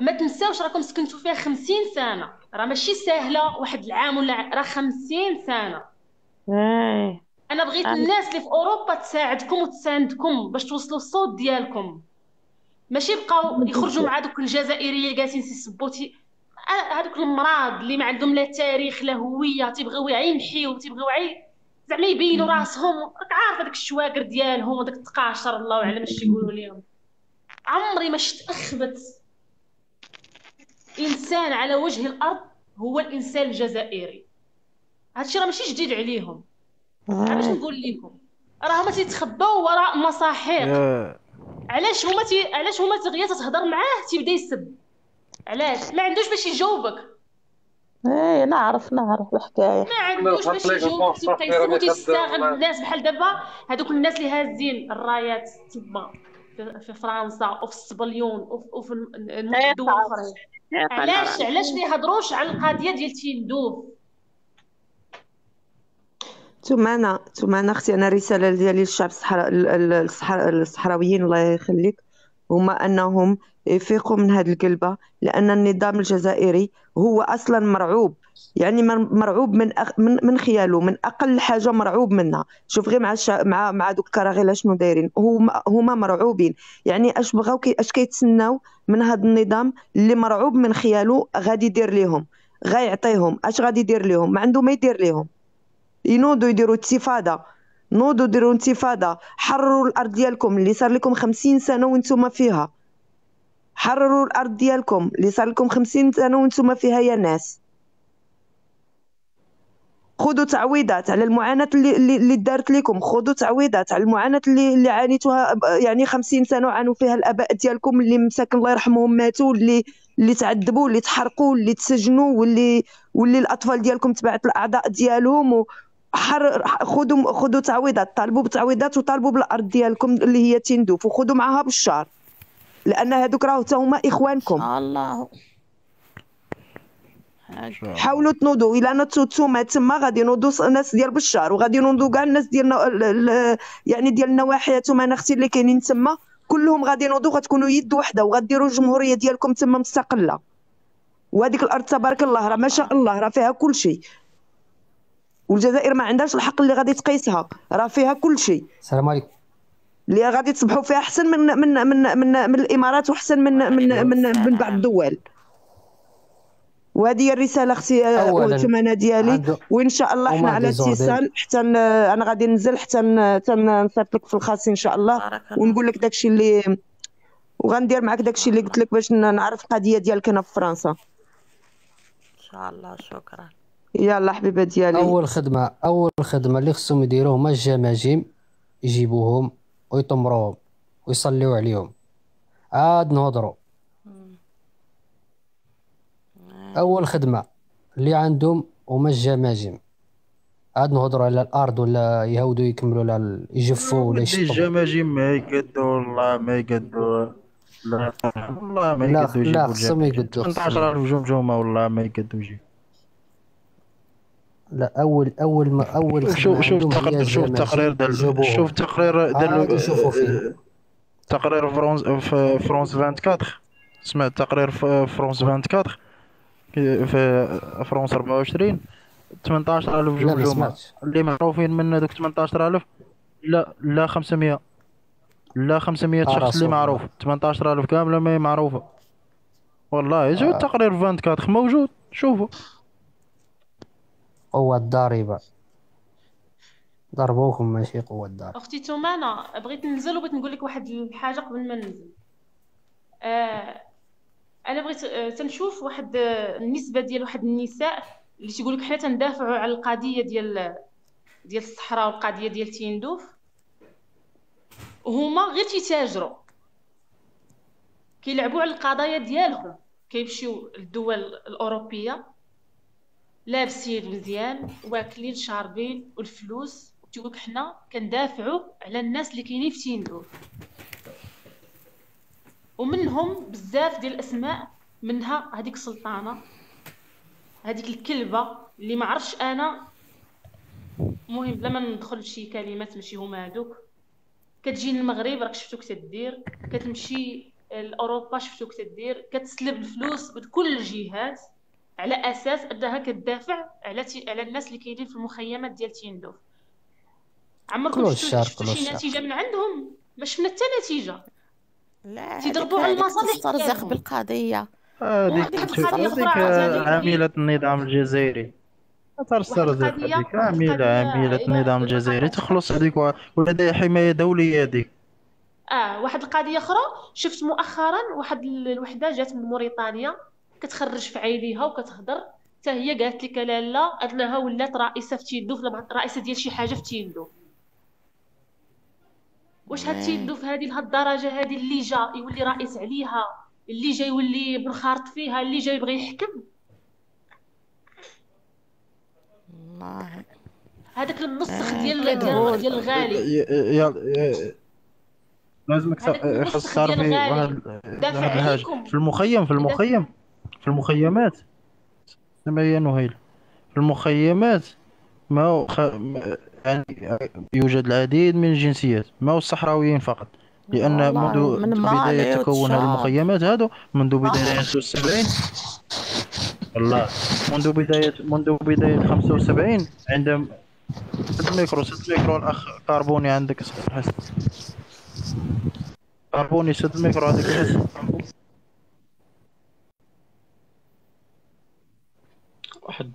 F: ما تنساوش راكم سكنتوا فيها 50 سنه، راه ماشي سهله واحد العام ولا راه 50 سنه. انا بغيت الناس اللي في اوروبا تساعدكم وتساندكم باش توصلوا الصوت ديالكم، ماشي بقاو يخرجوا مع دوك الجزائريين اللي جالسين يسبوا هذوك المراض اللي ما عندهم لا تاريخ لا هويه، تيبغيو يمحيو، تيبغيو زعما يبينوا راسهم. راك عارف هذاك الشواكر ديالهم وداك التقاشر الله اعلم اش يقولوا لهم. عمري ما شفت اخبت انسان على وجه الارض هو الانسان الجزائري. هادشي راه ماشي جديد عليهم. باش نقول لكم راه ما تيتخباو وراء مساحيق. علاش هما غير تهضر معاه تيبدا يسب؟ علاش؟ ما عندوش باش يجاوبك.
A: نعرف الحكايه.
F: ما عندوش باش يجاوبك، تيبقى يسب وتيستغل الناس. بحال دابا هذوك الناس اللي هازين الرايات تما في فرنسا وفي السبليون وفي الدول الاخرين. علاش ما يهضروش على القضيه ديال تندوف؟
G: ثم أنا أختي، أنا الرسالة ديالي للشعب الصحراويين الله يخليك، هما أنهم يفيقوا من هذه القلبة، لأن النظام الجزائري هو أصلا مرعوب، يعني مرعوب من خياله، من أقل حاجة مرعوب منها. شوف غير مع دوك الكراغيل شنو دايرين، هما مرعوبين. يعني اش بغاو اش كيتسناو من هذا النظام اللي مرعوب من خياله؟ غادي يدير ليهم، غيعطيهم، اش غادي يدير ليهم؟ ما عنده ما يدير ليهم. ينوضوا يديروا انتفاضه، نوضوا ديروا انتفاضه، حرروا الارض ديالكم اللي صار لكم 50 سنه وانتم فيها، حرروا الارض ديالكم اللي صار لكم 50 سنه وانتم فيها يا ناس. خذوا تعويضات على المعاناه اللي دارت لكم، خذوا تعويضات على المعاناه اللي عانيتوها، يعني 50 سنه عانوا فيها الاباء ديالكم اللي مساكن الله يرحمهم ماتوا، اللي تعذبوا، اللي تحرقوا، اللي تسجنوا، واللي الاطفال ديالكم تبعت الاعضاء ديالهم. خذوا تعويضات، طالبوا بتعويضات وطالبوا بالارض ديالكم اللي هي تندوف، وخذوا معها بالشهر، لان هذوك راهو حتى هما اخوانكم.
A: الله
G: حاولوا تنوضوا، الا نتوما تما غادي ينوضوا ناس ديال بشار، وغادي ينوضوا كاع الناس ديال يعني ديال النواحي تما انا اختي اللي كاينين تما كلهم غادي ينوضوا، غتكونوا يد وحده، وغديروا الجمهوريه ديالكم تما مستقله. وهذيك الارض تبارك الله راه ما شاء الله راه فيها كل شيء، والجزائر ما عندهاش الحق اللي غادي تقيسها، راه فيها كل شيء.
H: السلام عليكم.
G: اللي غادي تصبحوا فيها احسن من الامارات، واحسن من بعض الدول. وهذه هي الرساله اختي الثمانه ديالي، وان شاء الله حنا على اتصال حتى انا غادي ننزل حتى نصيفط لك في الخاص ان شاء الله، ونقول لك داكشي اللي، وغندير معك داكشي اللي قلت لك باش نعرف القضيه ديالك هنا في فرنسا ان
A: شاء الله. شكرا.
G: يلا حبيبه ديالي.
H: اول خدمه اللي خصهم يديروه هما الجماجم، يجيبوهم ويطمروهم ويصليو عليهم، عاد نهضروا. اول خدمه اللي عندهم هما الجماجم، عاد نهضروا على الارض ولا يهودوا يكملوا على يجفوا ولا يشطبوا.
B: الجماجم ما يقدوا، والله ما يقدوا، لا والله ما يقدوا يجيبوا.
H: لا خصهم يقدوا
B: 18000 جمجمه، والله ما يقدوا يجيبوا.
H: لا اول خدمه
B: شوف التقرير ديال، شوف التقرير ديال تقرير فرونس 24. سمعت تقرير فرونس 24 في فرنسا 24 18000 جمجمه اللي معروفين من هذوك 18000. لا 500 شخص اللي معروف، 18000 كامله ما هي معروفه. والله جو التقرير 24 موجود، شوفوا.
H: قوة الضريبة ضربوكم، ماشي قوة الضريبة.
F: اختي تومانا، بغيت ننزل وبغيت نقول لك واحد الحاجه قبل ما ننزل. انا بغيت تنشوف واحد النسبه ديال واحد النساء اللي تيقول لك حنا تندافعوا على القضيه ديال الصحراء والقضيه ديال تيندوف، وهما غير تيتاجروا، كيلعبوا على القضايا ديالهم، كيمشيو للدول الاوروبيه لابسين مزيان واكلين شاربين والفلوس، وتيقول لك حنا كندافعوا على الناس اللي كاينين في تيندوف. ومنهم بزاف ديال الاسماء، منها هذيك سلطانه، هذيك الكلبه اللي ما عرفتش انا، المهم بلا ما ندخل في شي كلمات ماشي هما هذوك. كتجي للمغرب راك شفتوك تدير، كتمشي لاوروبا شفتوك تدير، كتسلب الفلوس من كل الجهات على اساس انها كتدافع على الناس اللي كاينين في المخيمات ديال تيندوف. عمركم شفتوا شي نتيجه من عندهم؟ ما شفنا حتى نتيجه.
A: لا
F: تيضربوا على المصالح
A: تسترزق بالقضيه.
B: هذيك عامله النظام الجزائري، تسترزق هذيك عامله النظام الجزائري، تخلص هذيك، وهذه حمايه دوليه هذيك.
F: واحد القضيه اخرى شفت مؤخرا، واحد الوحده جات من موريتانيا كتخرج في عينيها وكتهضر، حتى هي قالت لك لاله انها ولات رئيسه في تيندوف، رئيسه ديال شي حاجه في تيندوف. واش هاد تيندوف هذه لهاد الدرجه هذه اللي جا يولي رئيس عليها، اللي جاي يولي بالخارط فيها، اللي جاي يبغي يحكم؟
A: والله
F: هذاك المسخ ديال الغالي.
B: لازمك خاص تعرفي واحد الحاجه في المخيمات تبين وهيل في المخيمات ما هو يعني يوجد العديد من الجنسيات، ما هو الصحراويين فقط، لأن
A: والله
B: منذ
A: من
B: بداية
A: مالي
B: تكون هذه
A: وتشاد.
B: المخيمات هذو منذ بداية 75 والله منذ بداية 75 عندما سد الميكرو الأخ كربوني عندك حسن كربوني سد الميكرو هذيك الحس
E: واحد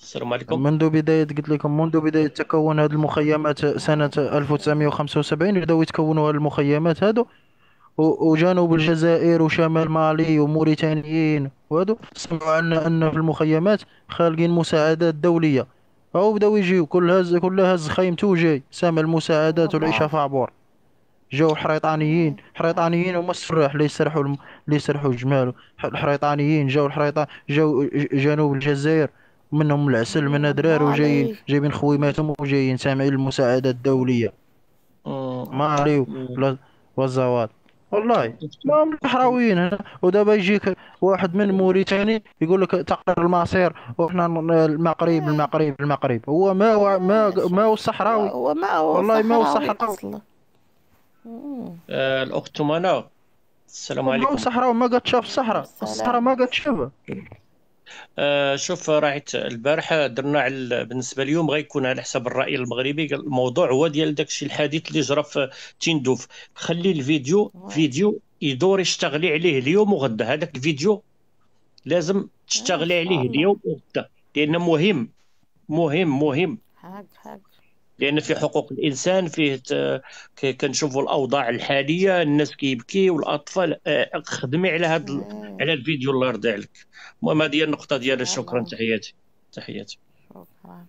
E: السلام عليكم.
B: منذ بداية قلت لكم منذ بداية تكون هذه المخيمات سنة 1975 بدأوا يتكونوا هذه المخيمات هذو، وجنوب الجزائر وشمال مالي وموريتانيين وهذو سمعوا عنا أن في المخيمات خالقين مساعدات دولية، أو بدأوا يجيو كل هز خيمته جاي سامع المساعدات والعيشة في عبور. جاو حريطانيين هما السراح اللي يسرحوا الجمال، الحريطانيين جاو جاو جنوب الجزائر منهم العسل من درار وجايين جايبين خويماتهم وجايين سامعين المساعدات الدولية مالي والزوات والله ما هم الصحراويين هنا. ودابا يجيك واحد من موريتاني يقول لك تقرير المصير وحنا المغرب هو ما هو الصحراوي والله ما هو صحراوي.
E: الأخت منى السلام عليكم.
B: ما هو صحراوي ما قد شاف الصحراء ما قد شافها.
E: شوف راحت البارحة درنا بالنسبة اليوم غيكون على حسب الرأي المغربي. الموضوع هو ديال داكشي الحديث اللي جرى في تندوف. خلي الفيديو يدور يشتغلي عليه اليوم وغدا. هذاك الفيديو لازم تشتغلي عليه اليوم وغدا لأنه مهم لأن في حقوق الإنسان فيه كنشوفوا الأوضاع الحالية الناس كيبكي والأطفال. خدمي على هذا على الفيديو الله يرضي عليك. المهم هذه النقطة ديالي. شكرا تحياتي.
A: شكرا.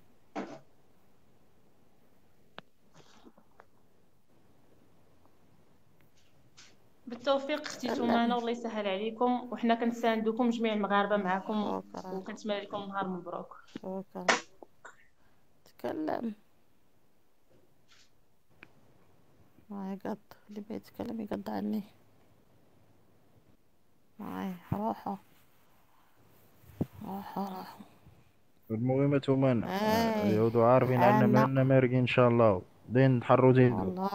F: بالتوفيق اختي تمانة والله يسهل عليكم وحنا كنساندوكم جميع المغاربة معكم وكنتمنى لكم نهار مبروك.
A: شكرا. تكلم معي قد اللي بيتكلم يقد عني معي روحوا
B: المهم تومان يعودوا عارفين عنا مارقين ان شاء الله دين نحروا زيدو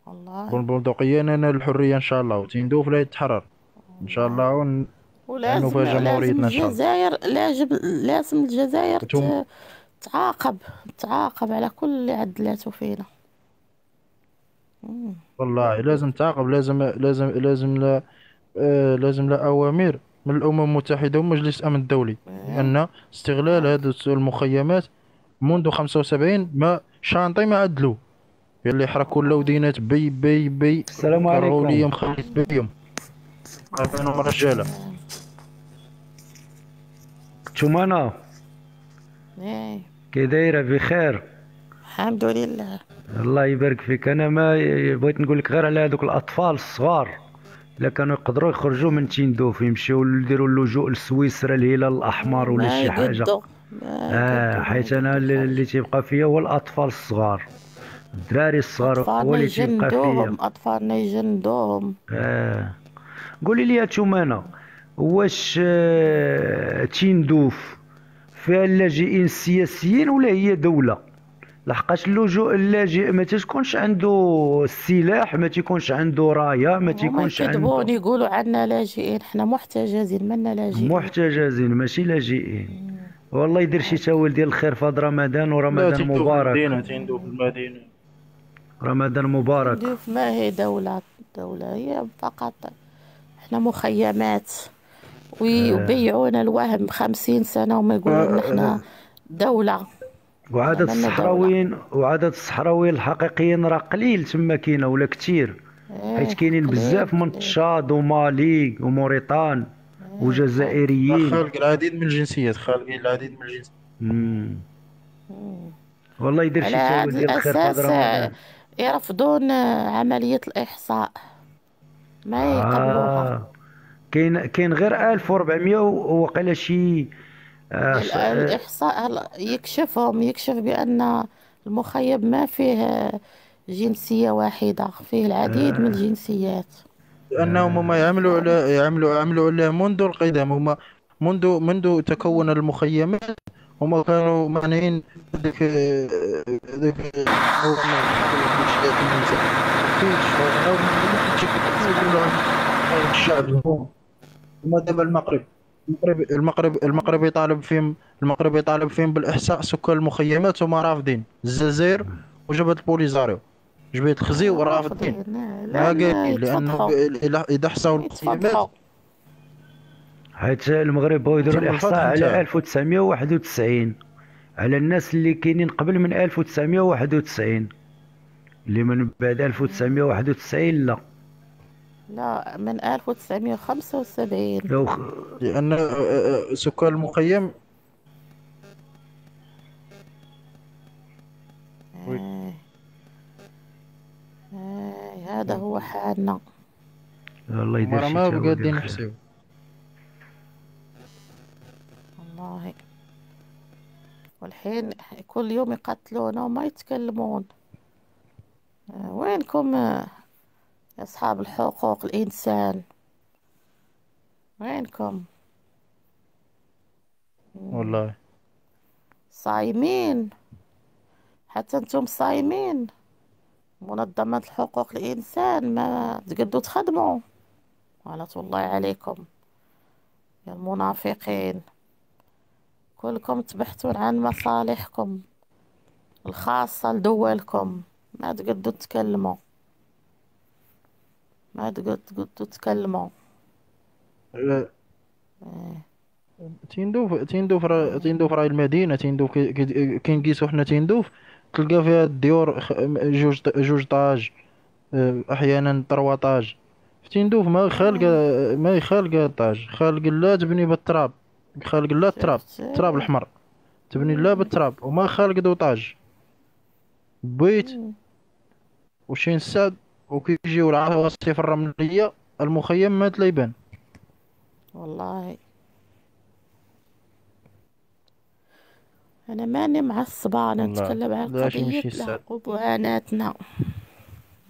A: والله
B: بالبندقية انا الحرية ان شاء الله وتندوف لا يتحرر ان شاء الله
A: ولازم الجزائر لازم الجزائر تعاقب على كل اللي عدلاته فينا.
B: والله لازم تعاقب لازم لا أوامر من الأمم المتحدة ومجلس الأمن الدولي لأن استغلال هذه المخيمات منذ 75 ما شانطي ما عدلوا اللي يحركوا اللودينات بي
J: السلام عليكم
B: ليهم خليت بيهم عارفينهم رجالة.
J: تمانة كي دايرة بخير؟
A: الحمد لله
J: الله يبارك فيك. انا ما بغيت نقول لك غير على هذوك الاطفال الصغار الا كانوا يقدروا يخرجوا من تندوف يمشيو يديروا اللجوء لسويسرا الهلال الاحمر ولا شي حاجه. حيت انا اللي تيبقى فيا هو الاطفال الصغار الدراري الصغار هو اللي تيبقى فيا.
A: اطفالنا يجندوهم.
J: قولي لي يا تمانة واش تندوف فيها اللاجئين السياسيين ولا هي دولة؟ لحقاش اللجوء اللاجئ ما تكونش عنده السلاح ما تكونش عنده رايه ما تكونش عنده.
A: يكذبون يقولوا عنا لاجئين حنا محتجزين منا لاجئين.
J: محتجزين ماشي لاجئين. والله يدير شي تاويل ديال الخير في هذا رمضان ورمضان مبارك.
B: تندوف المدينة
J: رمضان مبارك.
A: تندوف ما هي دولة هي فقط احنا مخيمات ويبيعونا الوهم 50 سنة وما يقولون احنا دولة.
J: وعدد الصحراويين الحقيقيين راه قليل تما كاينه ولا كثير حيت كاينين بزاف من تشاد ومالي وموريطان وجزائريين
B: خالق العديد من الجنسيات
J: والله يدير شي تاويل ديال الخير في هذا رمضان.
A: يرفضون عملية الإحصاء ما يقبلوها.
J: كاين غير 1400 وقيلا شي
A: الإحصاء يكشف بأن المخيم ما فيه جنسية واحدة فيه العديد من الجنسيات
B: لأنهم هم يعملوا على منذ القدم. هم منذ تكون المخيمات هما كانوا مانعين ديك الشعب. هما دابا المغرب يطالب فيهم بالاحصاء سكان المخيمات، هما رافضين. الجزائر وجبهة البوليزاريو جبهة الخزيو رافضين، ما قايلين، لانه اذا حصاو المخيمات.
J: حيت المغرب بغاو يديروا الاحصاء على 1991 على الناس اللي كاينين قبل من 1991، اللي من بعد 1991
A: لا من 1975
B: لأن سكان المخيم
A: هذا هو حالنا.
J: الله يدير
B: ما قادرين نحسيو
A: والله. والحين كل يوم يقتلونا وما يتكلمون. وينكم يا أصحاب الحقوق الإنسان؟ وينكم؟
B: والله
A: صايمين، حتى انتم صايمين. منظمات الحقوق الإنسان ما تقدروا تخدموا. لعنة الله عليكم يا المنافقين، كلكم تبحثون عن مصالحكم الخاصة لدولكم، ما تقدروا تتكلموا، ما تقدروا تتكلموا.
B: تيندوف راهي المدينة. تيندوف كي نقيسو حنا تيندوف تلقى فيها الديور جوج طاج، احيانا 3 طاج. في تيندوف ما خالقه طاج، خالق لا تبني بالتراب، خالق لا التراب الحمر، تبني لا بالتراب، وما خالق دو طاج بيت وشين ساد. وكي يجيو العواصف الرملية المخيم ما تليبان.
A: والله أنا ماني معصبة، أنا نتكلم عن قضيتنا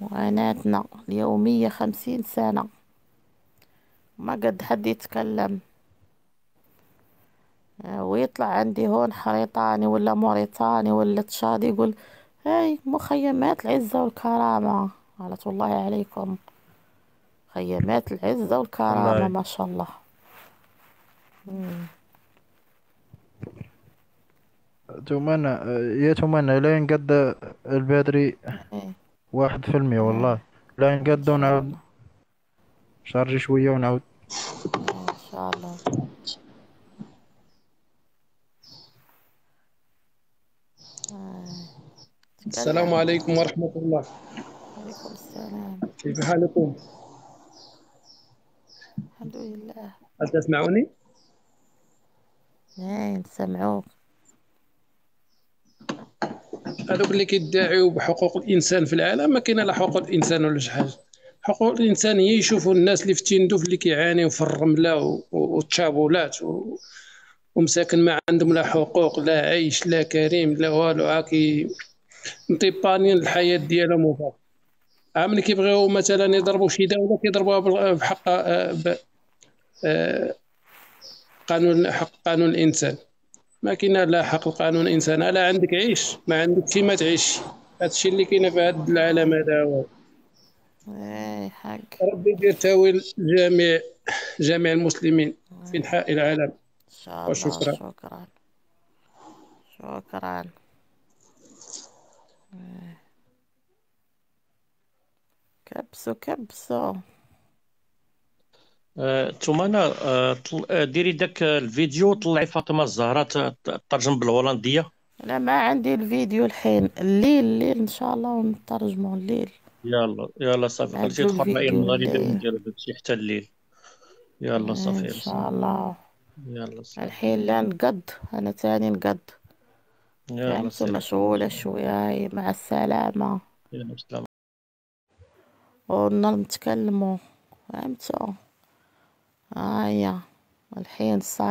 A: ومعاناتنا اليومية. 50 سنة ما قد حد يتكلم. ويطلع عندي هون حريطاني ولا موريتاني ولا تشادي يقول هاي مخيمات العزة والكرامة. لعنة الله عليكم، مخيمات العزة والكرامة ما شاء الله.
B: تومانا لا ينقد البدري 1%. والله لا ينقد، ونعاود شارجي شوية ونعاود
A: إن شاء الله.
K: السلام عليكم ورحمة الله.
A: وعليكم السلام.
K: كيف حالكم؟
A: الحمد لله.
K: هل تسمعوني؟
A: نسمعوك.
K: هذوك اللي كيدعيو بحقوق الانسان في العالم، ما كاين لا حقوق الانسان ولا شي حاجه. حقوق الانسان هي يشوفوا الناس اللي في تيندوف اللي كيعانيو في الرمله والتشابولات ومساكن ما عندهم لا حقوق لا عيش لا كريم لا والو، عاكي مطيبانين الحياه ديالهم وفاق. ملي كيبغيو مثلا يضربوا شي دوله كيضربوها بحق قانون الانسان. ما كاين لا حق القانون الانسان، لا عندك عيش ما عندك شي ما تعيش. هادشي اللي كاين في هذا العالم هذا هو.
A: حق
K: ربي يدير تاويل جميع المسلمين في انحاء العالم
A: ان شاء الله.
K: وشكرا.
A: شكرا. كبسو
E: تومانا ديري داك الفيديو، طلعي فاطمه الزهراء ترجم بالهولنديه.
A: لا ما عندي الفيديو الحين. الليل ان شاء الله ونترجموا الليل.
E: يلا صافي، خليتي تدخل الرأي المغربي ونديرو داكشي حتى الليل. يلا صافي
A: ان شاء الله.
E: يلا صافي.
A: الحين لا نقد، انا تاني نقد.
E: يلا
A: صافي مشغولة شوية. مع السلامة.
E: يلا سلام.
A: ونتكلموا، فهمتوا؟ الحين صاير